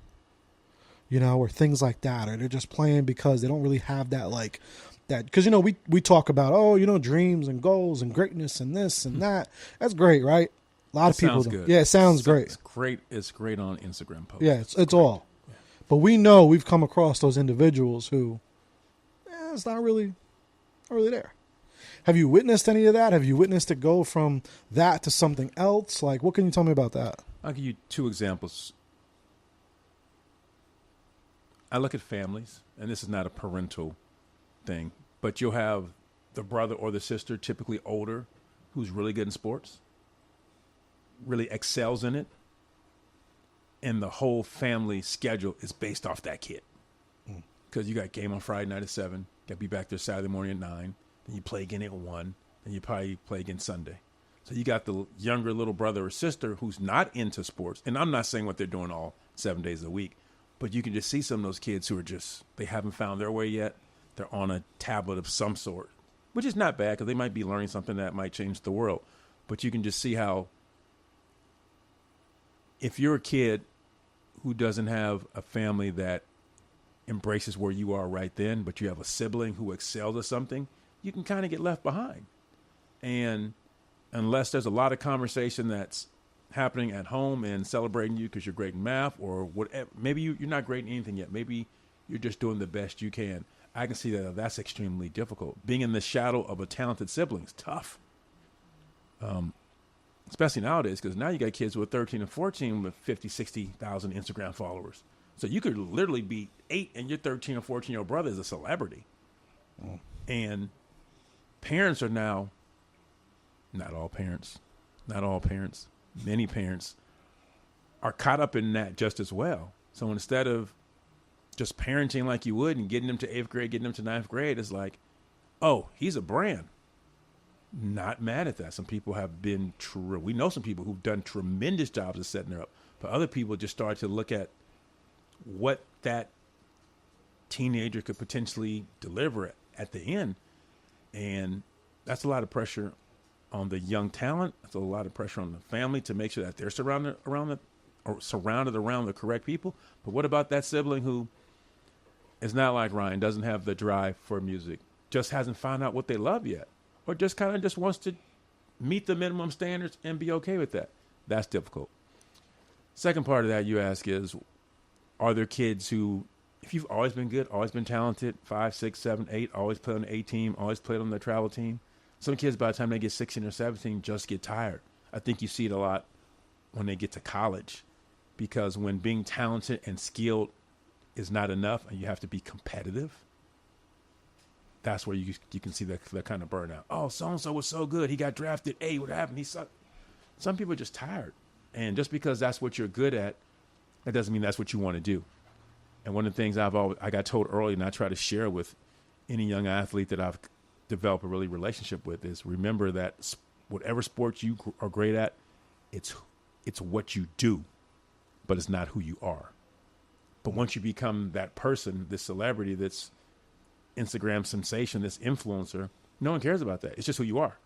or things like that, or they're just playing because they don't really have that like that. Because we talk about dreams and goals and greatness and this and that. That's great, right? A lot of people. Good. Yeah, it sounds great. It's great. It's great on Instagram posts. Yeah, it's all. Yeah. But we know we've come across those individuals who, it's not really there. Have you witnessed any of that? Have you witnessed it go from that to something else? Like, what can you tell me about that? I'll give you 2 examples. I look at families, and this is not a parental thing, but you'll have the brother or the sister, typically older, who's really good in sports, really excels in it, and the whole family schedule is based off that kid. Because you got game on Friday night at 7, got to be back there Saturday morning at 9, then you play again at 1, then you probably play again Sunday. So you got the younger little brother or sister who's not into sports, and I'm not saying what they're doing all 7 days a week, but you can just see some of those kids who are just, they haven't found their way yet. They're on a tablet of some sort, which is not bad because they might be learning something that might change the world. But you can just see how if you're a kid who doesn't have a family that embraces where you are right then, but you have a sibling who excels at something, you can kind of get left behind. And unless there's a lot of conversation that's happening at home and celebrating you because you're great in math or whatever, maybe you're not great in anything yet. Maybe you're just doing the best you can. I can see that that's extremely difficult. Being in the shadow of a talented sibling is tough. Especially nowadays, because now you got kids who are 13 and 14 with 50, 60,000 Instagram followers. So you could literally be 8 and your 13 or 14-year-old brother is a celebrity. And parents are now, not all parents, many parents are caught up in that just as well. So instead of just parenting like you would and getting them to 8th grade, getting them to 9th grade, it's like, oh, he's a brand. Not mad at that. Some people have been we know some people who've done tremendous jobs of setting her up. But other people just start to look at what that teenager could potentially deliver at the end. And that's a lot of pressure on the young talent. That's a lot of pressure on the family to make sure that they're surrounded around the correct people. But what about that sibling who is not like Ryan, doesn't have the drive for music, just hasn't found out what they love yet, or just kind of just wants to meet the minimum standards and be okay with that? That's difficult. Second part of that you ask is, are there kids who, if you've always been good, always been talented, 5, 6, 7, 8, always played on the A team, always played on the travel team, some kids by the time they get 16 or 17 just get tired. I think you see it a lot when they get to college, because when being talented and skilled is not enough and you have to be competitive, that's where you can see that kind of burnout. Oh, so-and-so was so good. He got drafted. Hey, what happened? He sucked. Some people are just tired. And just because that's what you're good at, that doesn't mean that's what you want to do. And one of the things I got told early, and I try to share with any young athlete that I've developed a really relationship with, is remember that whatever sport you are great at, it's what you do, but it's not who you are. But once you become that person, this celebrity, this Instagram sensation, this influencer, no one cares about that. It's just who you are.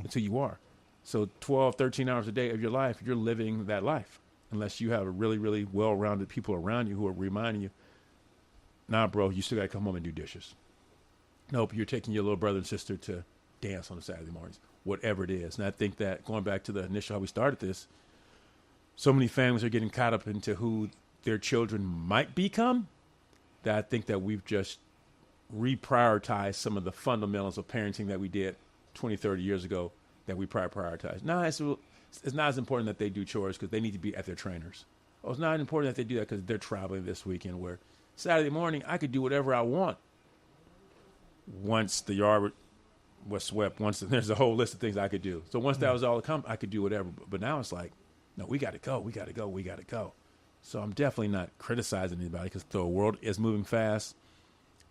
It's who you are. So 12, 13 hours a day of your life, you're living that life. Unless you have a really, really well-rounded people around you who are reminding you, nah, bro, you still got to come home and do dishes. Nope, you're taking your little brother and sister to dance on a Saturday mornings, whatever it is. And I think that, going back to the initial how we started this, so many families are getting caught up into who their children might become, that I think that we've just reprioritized some of the fundamentals of parenting that we did 20, 30 years ago that we prioritize. Now, it's not as important that they do chores because they need to be at their trainers. Oh, it's not important that they do that because they're traveling this weekend, where Saturday morning I could do whatever I want. Once the yard was swept, there's a whole list of things I could do. So once that was all accomplished, I could do whatever. But now it's like, no, we got to go. So I'm definitely not criticizing anybody because the world is moving fast.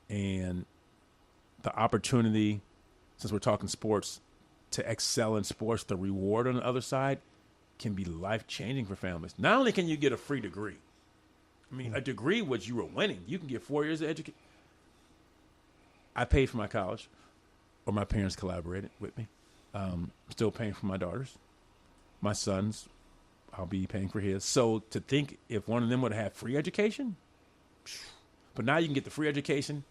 And the opportunity, since we're talking sports, to excel in sports, the reward on the other side can be life-changing for families. Not only can you get a free degree. I mean, a degree which you were winning. You can get 4 years of education. I paid for my college, or my parents collaborated with me. Still paying for my daughters. My sons, I'll be paying for his. So to think if one of them would have had free education, but now you can get the free education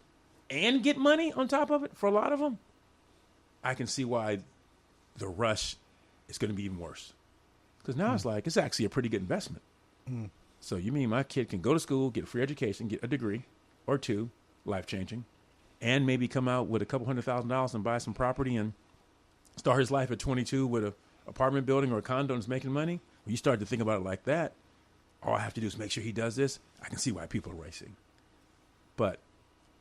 and get money on top of it for a lot of them, I can see why the rush is going to be even worse. Because now it's actually a pretty good investment. So you mean my kid can go to school, get a free education, get a degree or two, life-changing, and maybe come out with a couple $100,000 and buy some property and start his life at 22 with an apartment building or a condo and is making money? When you start to think about it like that, all I have to do is make sure he does this. I can see why people are racing. But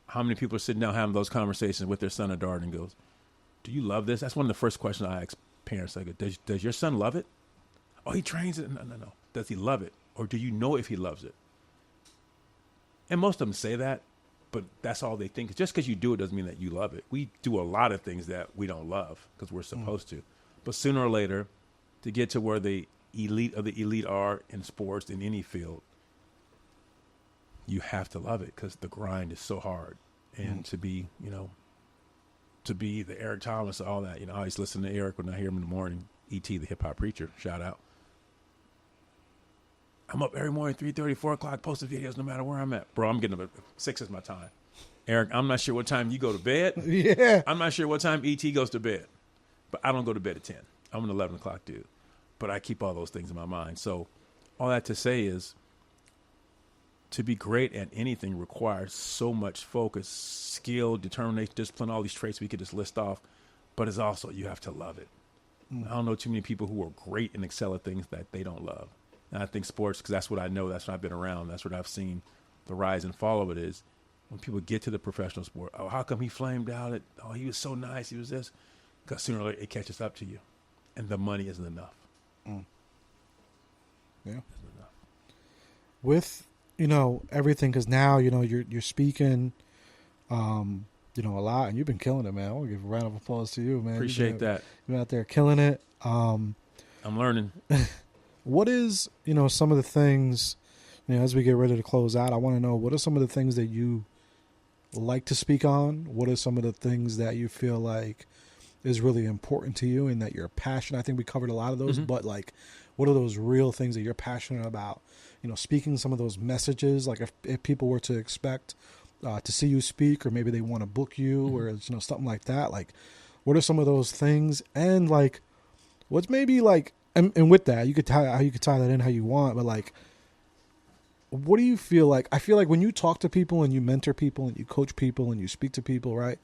how many people are sitting down having those conversations with their son or daughter and goes, do you love this? That's one of the first questions I ask parents. I go, does your son love it? Oh, he trains it. No. Does he love it? Or do you know if he loves it? And most of them say that, but that's all they think. Just because you do it doesn't mean that you love it. We do a lot of things that we don't love because we're supposed to. But sooner or later, to get to where the elite of the elite are in sports, in any field, you have to love it because the grind is so hard. And to be the Eric Thomas, all that, I always listen to Eric when I hear him in the morning, E.T., the hip-hop preacher, shout out. I'm up every morning, 3:30, 4 o'clock, posting videos no matter where I'm at. Bro, I'm getting up at 6 is my time. Eric, I'm not sure what time you go to bed. Yeah. I'm not sure what time E.T. goes to bed. But I don't go to bed at 10. I'm an 11 o'clock dude. But I keep all those things in my mind. So all that to say is, to be great at anything requires so much focus, skill, determination, discipline, all these traits we could just list off. But it's also, you have to love it. I don't know too many people who are great and excel at things that they don't love. And I think sports, because that's what I know, that's what I've been around, that's what I've seen the rise and fall of it is, when people get to the professional sport, oh, how come he flamed out? Oh, he was so nice, he was this. Because sooner or later it catches up to you. And the money isn't enough. Yeah. Isn't enough. With, everything, because now, you're speaking, a lot, and you've been killing it, man. I want to give a round of applause to you, man. Appreciate that. You've been out there killing it. I'm learning. What is, some of the things, as we get ready to close out, I want to know, what are some of the things that you like to speak on? What are some of the things that you feel like is really important to you and that you're passionate? I think we covered a lot of those, but what are those real things that you're passionate about? Speaking some of those messages, like if people were to expect to see you speak, or maybe they want to book you or, something like that. Like, what are some of those things? And what's maybe and with that, you could tie that in how you want, but what do you feel like? I feel like when you talk to people and you mentor people and you coach people and you speak to people, right?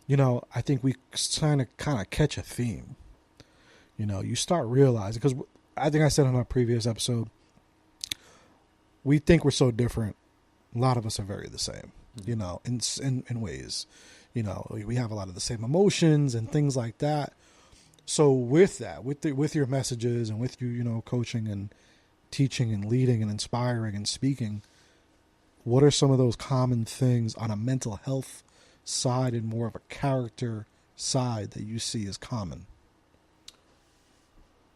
I think we kind of catch a theme. You start realizing, because I think I said on our previous episode, we think we're so different. A lot of us are very the same, in ways. We have a lot of the same emotions and things like that. So with that, with your messages and with you, coaching and teaching and leading and inspiring and speaking, what are some of those common things on a mental health side and more of a character side that you see as common?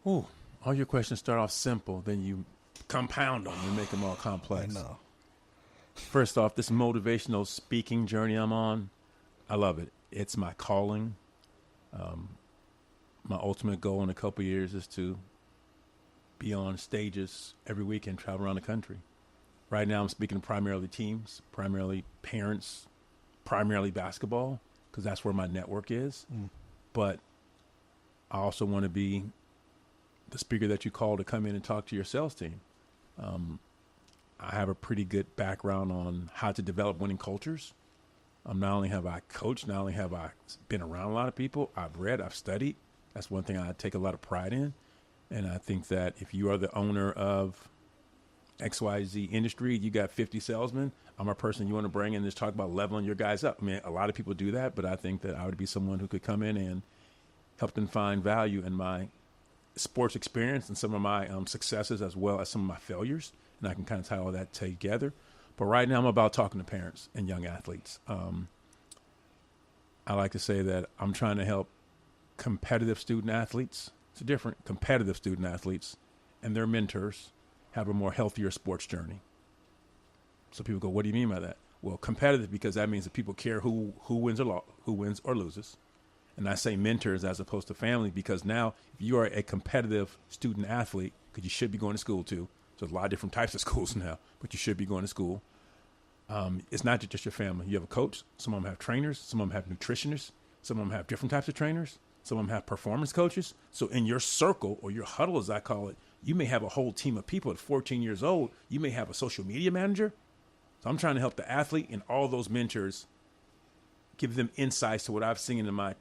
Ooh, all your questions start off simple, then you compound them and make them all complex. I know. First off, this motivational speaking journey I'm on, I love it. It's my calling. My ultimate goal in a couple of years is to be on stages every weekend, travel around the country. Right now I'm speaking to primarily teams, primarily parents, primarily basketball, because that's where my network is. But I also want to be the speaker that you call to come in and talk to your sales team. I have a pretty good background on how to develop winning cultures. Not only have I coached, not only have I been around a lot of people, I've read, I've studied. That's one thing I take a lot of pride in. And I think that if you are the owner of XYZ industry, you got 50 salesmen, I'm a person you want to bring in and just talk about leveling your guys up. I mean, a lot of people do that, but I think that I would be someone who could come in and help them find value in my sports experience and some of my successes as well as some of my failures. And I can kind of tie all that together. But right now I'm about talking to parents and young athletes. I like to say that I'm trying to help competitive student athletes. It's different. Competitive student athletes and their mentors have a more healthier sports journey. So people go, what do you mean by that? Well, competitive because that means that people care who wins or loses. And I say mentors as opposed to family because now if you are a competitive student athlete, because you should be going to school too. So there's a lot of different types of schools now, but you should be going to school. It's not just your family. You have a coach. Some of them have trainers. Some of them have nutritionists. Some of them have different types of trainers. Some of them have performance coaches. So in your circle or your huddle, as I call it, you may have a whole team of people at 14 years old. You may have a social media manager. So I'm trying to help the athlete and all those mentors, give them insights to what I've seen in my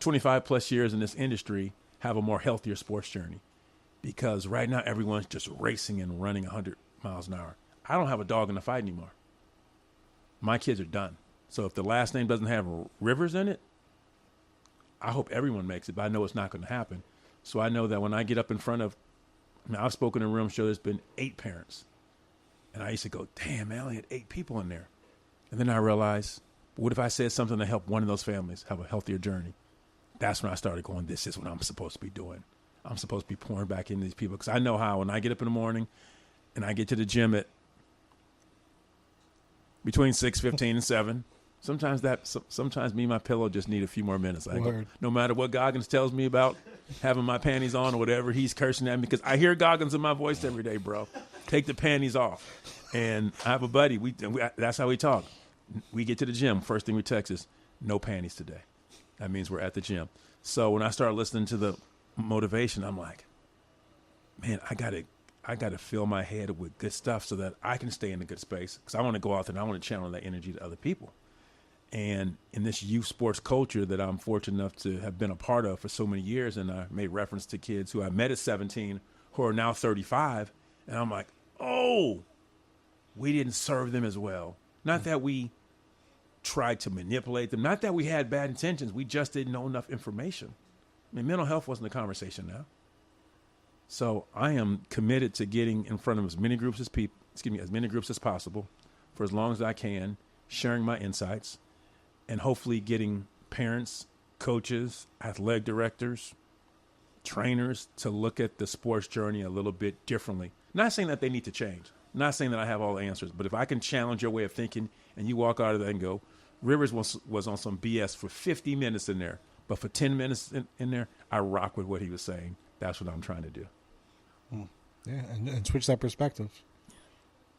25 plus years in this industry, have a more healthier sports journey. Because right now everyone's just racing and running 100 miles an hour. I don't have a dog in the fight anymore. My kids are done. So if the last name doesn't have Rivers in it, I hope everyone makes it, but I know it's not going to happen. So I know that when I get up in front of, I've spoken in a room show, there's been 8 parents. And I used to go, damn, man, I only had 8 people in there. And then I realized, what if I said something to help one of those families have a healthier journey? That's when I started going, this is what I'm supposed to be doing. I'm supposed to be pouring back into these people. Because I know how when I get up in the morning and I get to the gym at between 6:15 and 7, sometimes me and my pillow just need a few more minutes. I go, no matter what Goggins tells me about having my panties on or whatever, he's cursing at me because I hear Goggins in my voice every day, bro. Take the panties off. And I have a buddy. That's how we talk. We get to the gym. First thing we text is, no panties today. That means we're at the gym. So when I start listening to the motivation, I'm like, man, I gotta fill my head with good stuff so that I can stay in a good space because I want to go out there and I want to channel that energy to other people. And in this youth sports culture that I'm fortunate enough to have been a part of for so many years, and I made reference to kids who I met at 17 who are now 35, and I'm like, oh, we didn't serve them as well. Not that we tried to manipulate them, not that we had bad intentions, we just didn't know enough information. I mean, mental health wasn't a conversation now. So I am committed to getting in front of as many groups as possible for as long as I can, sharing my insights, and hopefully getting parents, coaches, athletic directors, trainers to look at the sports journey a little bit differently. Not saying that they need to change. Not saying that I have all the answers, but if I can challenge your way of thinking and you walk out of there and go, Rivers was on some BS for 50 minutes in there, but for 10 minutes in there, I rock with what he was saying. That's what I'm trying to do. Yeah, and switch that perspective.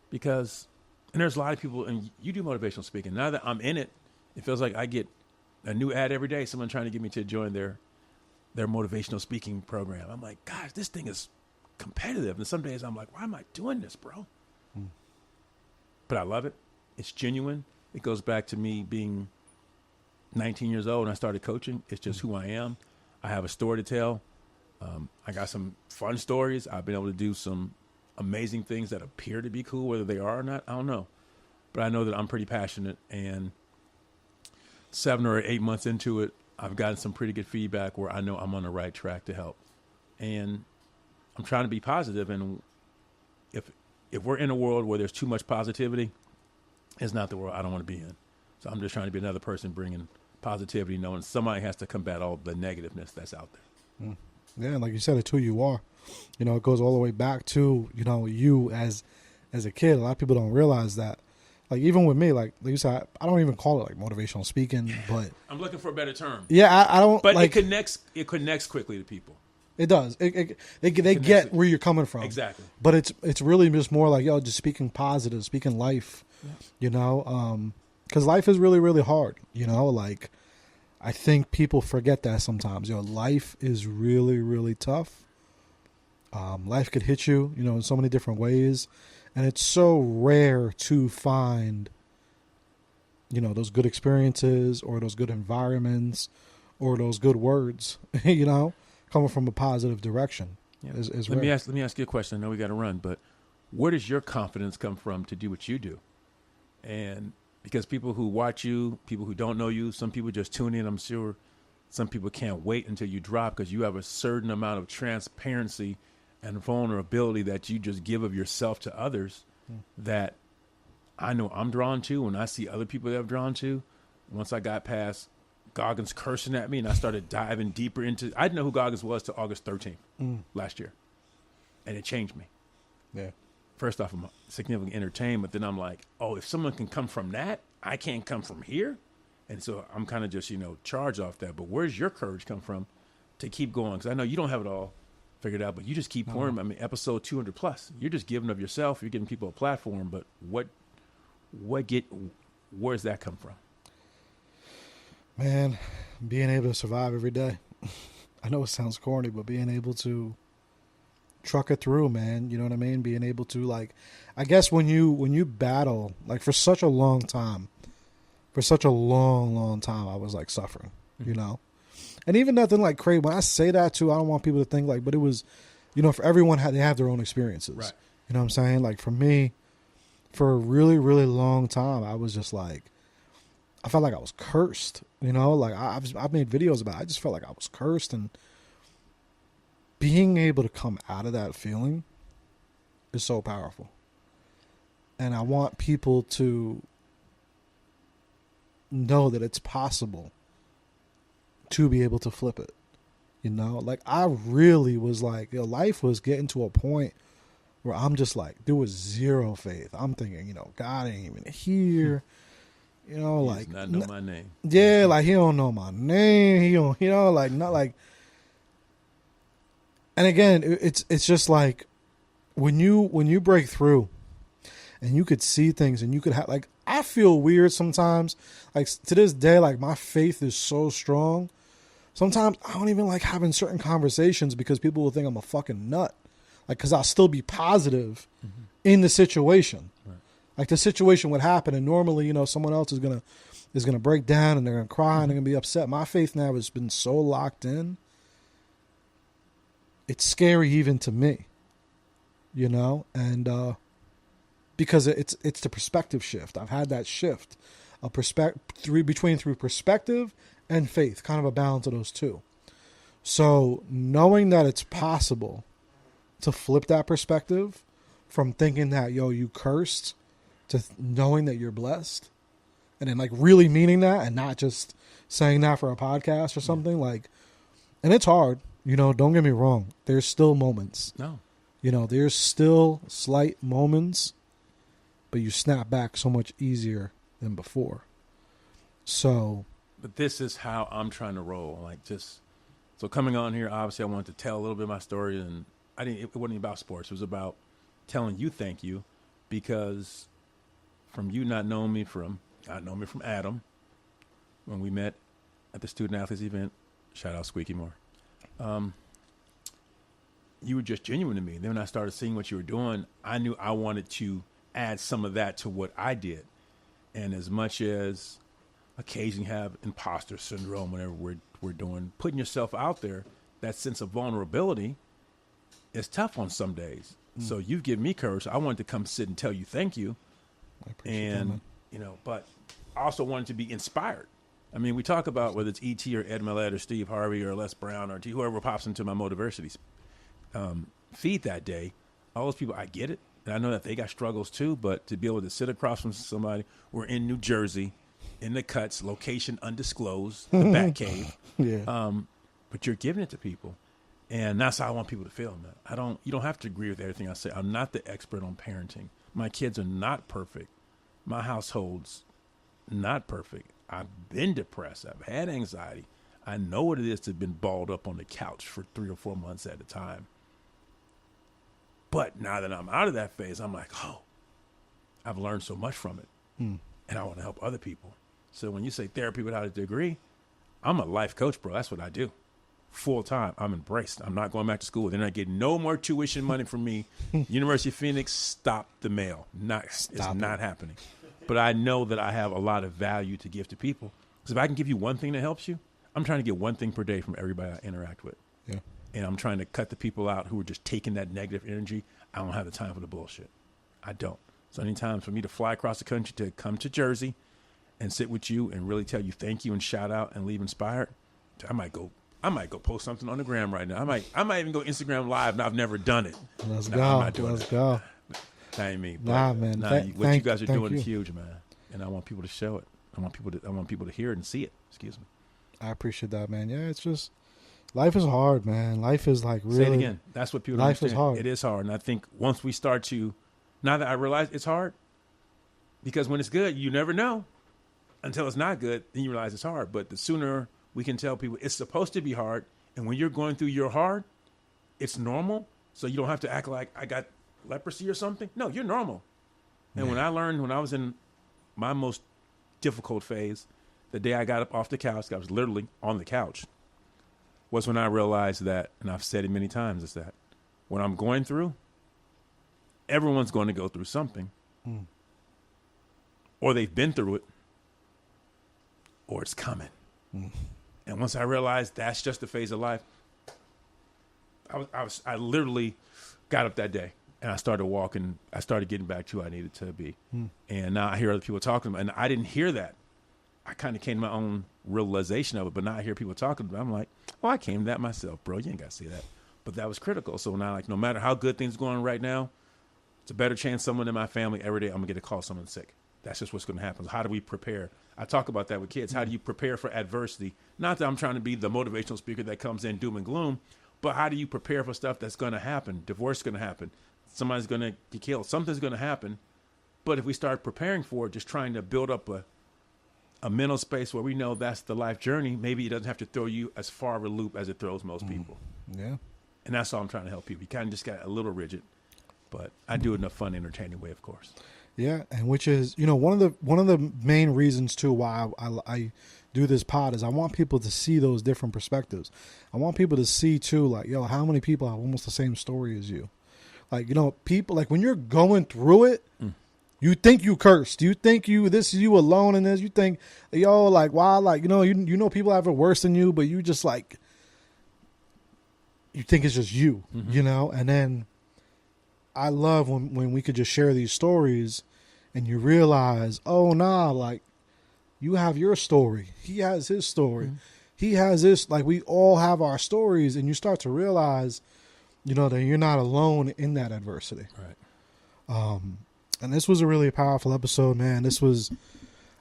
Because, and there's a lot of people, and you do motivational speaking. Now that I'm in it, it feels like I get a new ad every day, someone trying to get me to join their motivational speaking program. I'm like, gosh, this thing is competitive. And some days I'm like, why am I doing this, bro? But I love it. It's genuine. It goes back to me being 19 years old and I started coaching. It's just who I am. I have a story to tell. I got some fun stories. I've been able to do some amazing things that appear to be cool, whether they are or not, I don't know. But I know that I'm pretty passionate, and 7 or 8 months into it, I've gotten some pretty good feedback where I know I'm on the right track to help. And I'm trying to be positive, and if we're in a world where there's too much positivity, it's not the world I don't want to be in. So I'm just trying to be another person bringing positivity, knowing somebody has to combat all the negativeness that's out there. Yeah, and like you said, it's who you are. You know, it goes all the way back to, you know, you as a kid. A lot of people don't realize that. Like, even with me, like you said, I don't even call it like motivational speaking, but I'm looking for a better term. Yeah, I don't. But like, it connects quickly to people. It does. They get where you're coming from. Exactly. But it's really just more like, yo, just speaking positive, speaking life. Yeah. You know, because life is really, really hard. You know, like, I think people forget that sometimes. Yo, life is really, really tough. Life could hit you, in so many different ways. And it's so rare to find, those good experiences or those good environments or those good words, coming from a positive direction. Yeah. Is let rare. me ask you a question. I know we got to run, but where does your confidence come from to do what you do? And because people who watch you, people who don't know you, some people just tune in, I'm sure. Some people can't wait until you drop because you have a certain amount of transparency and vulnerability that you just give of yourself to others that I know I'm drawn to, and I see other people that I'm drawn to. Once I got past Goggins cursing at me and I started diving deeper into, I didn't know who Goggins was till August 13th last year. And it changed me. Yeah. First off, I'm significantly entertained, but then I'm like, oh, if someone can come from that, I can't come from here. And so I'm kind of just, charged off that. But where's your courage come from to keep going? Because I know you don't have it all figured out, but you just keep pouring. I mean, episode 200 plus, you're just giving of yourself. You're giving people a platform. But where's that come from? Man, being able to survive every day. I know it sounds corny, but being able to truck it through, man. You know what I mean? Being able to, I guess when you battle, for such a long time, I was suffering, and even nothing crazy. When I say that too, I don't want people to think but it was, for everyone, they have their own experiences. Right. You know what I'm saying? For me, for a really, really long time, I was just I felt like I was cursed, I've made videos about it. I just felt like I was cursed, and being able to come out of that feeling is so powerful. And I want people to know that it's possible to be able to flip it. I really was life was getting to a point where I'm just there was zero faith. I'm thinking, God ain't even here. He does not know my name. Yeah, he don't know my name. He don't, not And again, it's just when you break through and you could see things and you could have I feel weird sometimes. To this day, my faith is so strong. Sometimes I don't even having certain conversations because people will think I'm a fucking nut. Because I'll still be positive in the situation. Right. The situation would happen, and normally, someone else is gonna break down and they're gonna cry and they're gonna be upset. My faith now has been so locked in. It's scary even to me, and because it's the perspective shift. I've had that shift, through perspective and faith, kind of a balance of those two. So knowing that it's possible to flip that perspective from thinking that you cursed to knowing that you're blessed, and then really meaning that and not just saying that for a podcast or something and it's hard. Don't get me wrong. There's still moments. No. There's still slight moments, but you snap back so much easier than before. So. But this is how I'm trying to roll. So coming on here, obviously I wanted to tell a little bit of my story, and it wasn't about sports. It was about telling you thank you, because from you not knowing me from Adam, when we met at the student athletes event, shout out Squeaky Moore. You were just genuine to me. Then when I started seeing what you were doing, I knew I wanted to add some of that to what I did. And as much as occasionally have imposter syndrome whenever we're doing, putting yourself out there, that sense of vulnerability is tough on some days. So you've given me courage. I wanted to come sit and tell you thank you. I appreciate that, man. But I also wanted to be inspired. I mean, we talk about whether it's E.T. or Ed Millett or Steve Harvey or Les Brown or whoever pops into my Motiversity feed that day. All those people, I get it. And I know that they got struggles too, but to be able to sit across from somebody, we're in New Jersey, in the cuts, location undisclosed, the Batcave. Yeah. But you're giving it to people. And that's how I want people to feel, man. You don't have to agree with everything I say. I'm not the expert on parenting. My kids are not perfect. My household's not perfect. I've been depressed. I've had anxiety. I know what it is to have been balled up on the couch for 3 or 4 months at a time. But now that I'm out of that phase, I'm like, oh, I've learned so much from it. And I want to help other people. So when you say therapy without a degree, I'm a life coach, bro. That's what I do. full time. I'm embraced. I'm not going back to school. They're not getting no more tuition money from me. University of Phoenix, stop the mail. It's not happening. But I know that I have a lot of value to give to people. Because if I can give you one thing that helps you, I'm trying to get one thing per day from everybody I interact with. Yeah. And I'm trying to cut the people out who are just taking that negative energy. I don't have the time for the bullshit. I don't. So anytime for me to fly across the country to come to Jersey and sit with you and really tell you thank you and shout out and leave inspired, I might go post something on the gram right now. I might even go Instagram Live, and I've never done it. Let's go. Let's go. That ain't me. Nah, man. What you guys are doing is huge, man. And I want people to show it. I want people to hear it and see it. Excuse me. I appreciate that, man. Yeah, it's just life is hard, man. Life is like really. Say it again. That's what people don't life understand. Is hard. It is hard, and I think once we start to, now that I realize it's hard, because when it's good, you never know until it's not good. Then you realize it's hard. But the sooner we can tell people it's supposed to be hard, and when you're going through your hard, it's normal. So you don't have to act like I got leprosy or something. No, you're normal. And when I learned, when I was in my most difficult phase, the day I got up off the couch, I was literally on the couch, was when I realized that, and I've said it many times, is that when I'm going through, everyone's going to go through something. Or they've been through it, or it's coming. And once I realized that's just the phase of life, I literally got up that day and I started walking. I started getting back to who I needed to be. And now I hear other people talking about it, and I didn't hear that. I kind of came to my own realization of it, but now I hear people talking about it. I'm like, oh, I came to that myself, bro. You ain't got to say that. But that was critical. So now, like, no matter how good things are going right now, it's a better chance someone in my family every day I'm going to get a call someone sick. That's just what's going to happen. How do we prepare? I talk about that with kids. How do you prepare for adversity? Not that I'm trying to be the motivational speaker that comes in doom and gloom, but how do you prepare for stuff that's going to happen? Divorce is going to happen. Somebody's going to get killed. Something's going to happen. But if we start preparing for it, just trying to build up a mental space where we know that's the life journey, maybe it doesn't have to throw you as far of a loop as it throws most people. Yeah. And that's all I'm trying to help people. You kind of just got a little rigid, but I do it in a fun, entertaining way, of course. Yeah, and which is, one of the main reasons too why I do this pod is I want people to see those different perspectives. I want people to see too, like, yo, how many people have almost the same story as you? Like, people, like, when you're going through it, you think you cursed. You think this is you alone in this. You think, yo, like, wow, like, people have it worse than you, but you just like, you think it's just you, and then I love when we could just share these stories and you realize, oh, nah, like, you have your story. He has his story. He has this, like, we all have our stories, and you start to realize, that you're not alone in that adversity. Right. And this was a really powerful episode, man.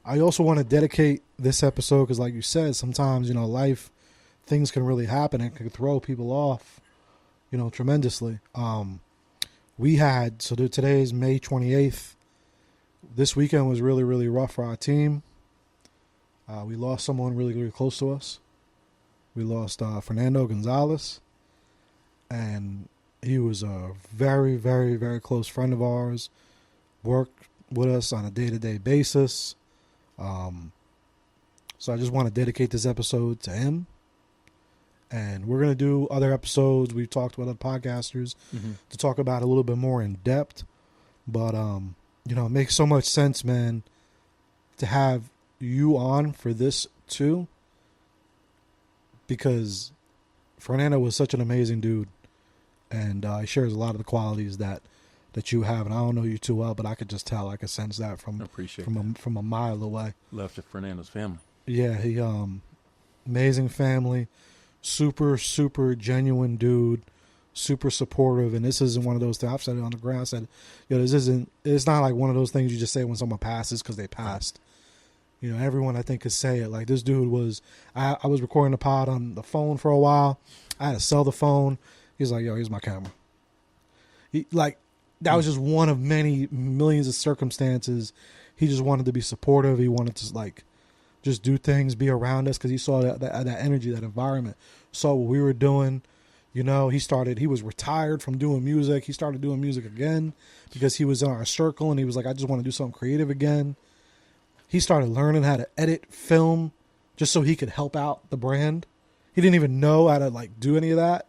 I also want to dedicate this episode because, like you said, sometimes, life, things can really happen and can throw people off, tremendously. Today's May 28th. This weekend was really, really rough for our team. We lost someone really, really close to us. We lost Fernando Gonzalez. And he was a very, very, very close friend of ours. Worked with us on a day-to-day basis. So I just want to dedicate this episode to him. And we're going to do other episodes. We've talked with other podcasters to talk about it a little bit more in depth. But, it makes so much sense, man, to have you on for this too. Because Fernando was such an amazing dude. And he shares a lot of the qualities that you have. And I don't know you too well, but I could just tell. I could sense that from a mile away. Love to Fernando's family. Yeah, he amazing family. Super, super genuine dude, super supportive. And this isn't one of those things. I've said it on the ground. I said, it's not like one of those things you just say when someone passes because they passed. Everyone I think could say it. Like, this dude was, I was recording the pod on the phone for a while. I had to sell the phone. He's like, yo, here's my camera. That was just one of many millions of circumstances. He just wanted to be supportive. He wanted to, just do things, be around us, because he saw that energy, that environment. Saw what we were doing. He was retired from doing music. He started doing music again because he was in our circle, and he was like, I just want to do something creative again. He started learning how to edit film just so he could help out the brand. He didn't even know how to like do any of that.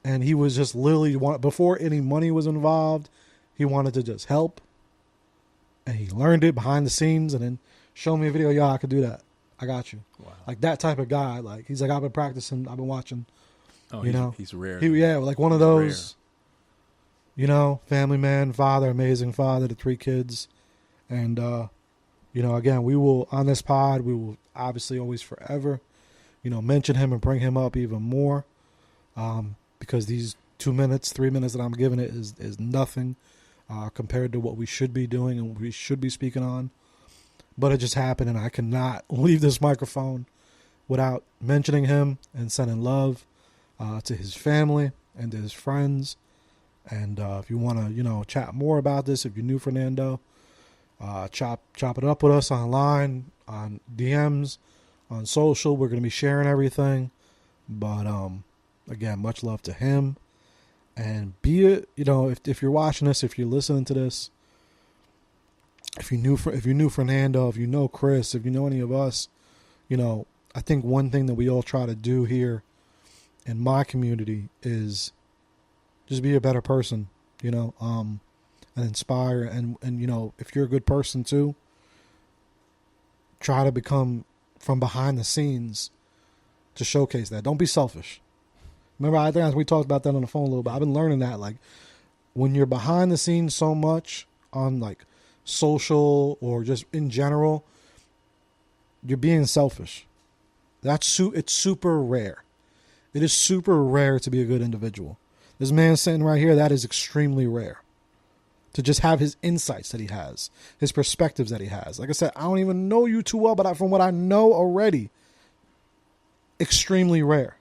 And he was just literally, before any money was involved, he wanted to just help. And he learned it behind the scenes and then showed me a video. I could do that. I got you. Wow. Like that type of guy. Like, he's like, I've been practicing. I've been watching. Oh, he's rare. Like one of those, family man, father, amazing father to 3 kids. And, again, we will, on this pod, we will obviously always forever, mention him and bring him up even more. Because these 2 minutes, 3 minutes that I'm giving it is nothing compared to what we should be doing and what we should be speaking on. But it just happened, and I cannot leave this microphone without mentioning him and sending love to his family and to his friends. And if you want to, chat more about this, if you knew Fernando, chop it up with us online, on DMs, on social. We're going to be sharing everything. But again, much love to him. And if you're watching this, if you're listening to this, if you knew Fernando, if you know Chris, if you know any of us, I think one thing that we all try to do here in my community is just be a better person, and inspire. And if you're a good person too, try to become from behind the scenes to showcase that. Don't be selfish. Remember, I think we talked about that on the phone a little bit. I've been learning that, like, when you're behind the scenes so much on, like, social or just in general, you're being selfish. It's super rare. It is super rare to be a good individual. This man sitting right here, that is extremely rare. To just have his insights that he has, his perspectives that he has. Like I said, I don't even know you too well, but from what I know already, extremely rare.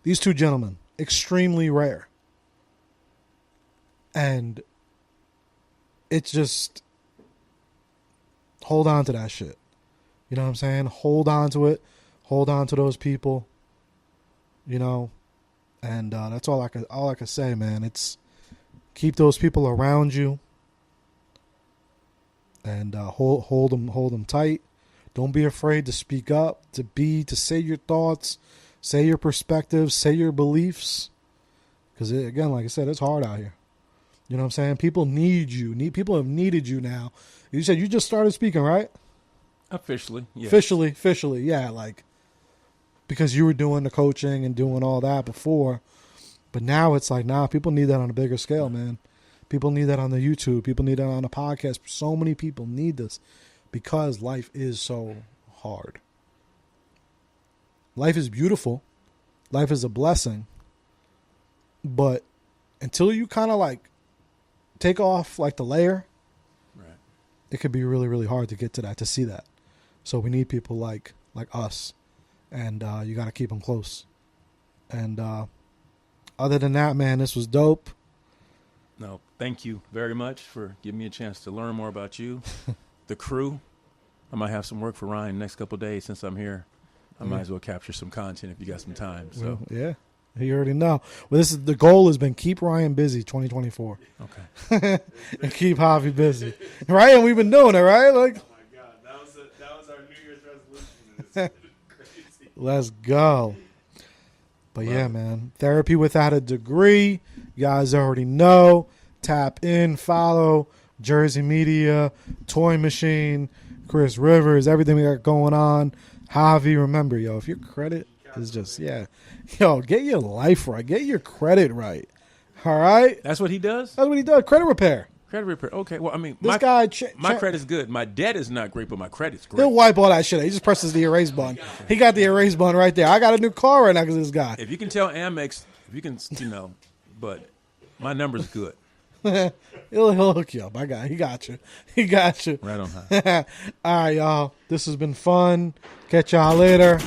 These 2 gentlemen, extremely rare. And it's just, hold on to that shit. You know what I'm saying? Hold on to it. Hold on to those people. And that's all I can say, man. It's keep those people around you. And hold them tight. Don't be afraid to speak up, to say your thoughts. Say your perspectives, say your beliefs. Because, again, like I said, it's hard out here. You know what I'm saying? People need you. People have needed you now. You said you just started speaking, right? Officially, yes. Officially, yeah. Like, because you were doing the coaching and doing all that before. But now it's like, people need that on a bigger scale, man. People need that on the YouTube. People need that on the podcast. So many people need this because life is so hard. Life is beautiful. Life is a blessing. But until you kind of like take off like the layer, right, it could be really, really hard to get to that, to see that. So we need people like us. And you got to keep them close. And other than that, man, this was dope. No, thank you very much for giving me a chance to learn more about you, the crew. I might have some work for Ryan next couple of days since I'm here. I might as well capture some content if you got some time. So yeah, you already know. Well, the goal has been keep Ryan busy 2024. Okay. And keep Javi busy. Right? And we've been doing it, right? Like, oh my God, that was our New Year's resolution. It's crazy. Let's go. But yeah, man, therapy without a degree. You guys already know. Tap in, follow Jersey Media, Toy Machine, Chris Rivers, everything we got going on. Javi, remember, if your credit is just, get your life right. Get your credit right. All right? That's what he does? That's what he does. Credit repair. Credit repair. Okay. Well, I mean, my credit's good. My debt is not great, but my credit's great. He'll wipe all that shit out. He just presses the erase button. He got the erase button right there. I got a new car right now because of this guy. If you can tell Amex, if you can, but my number's good. He'll hook you up. He got you. Right on high. All right, y'all. This has been fun. Catch y'all later.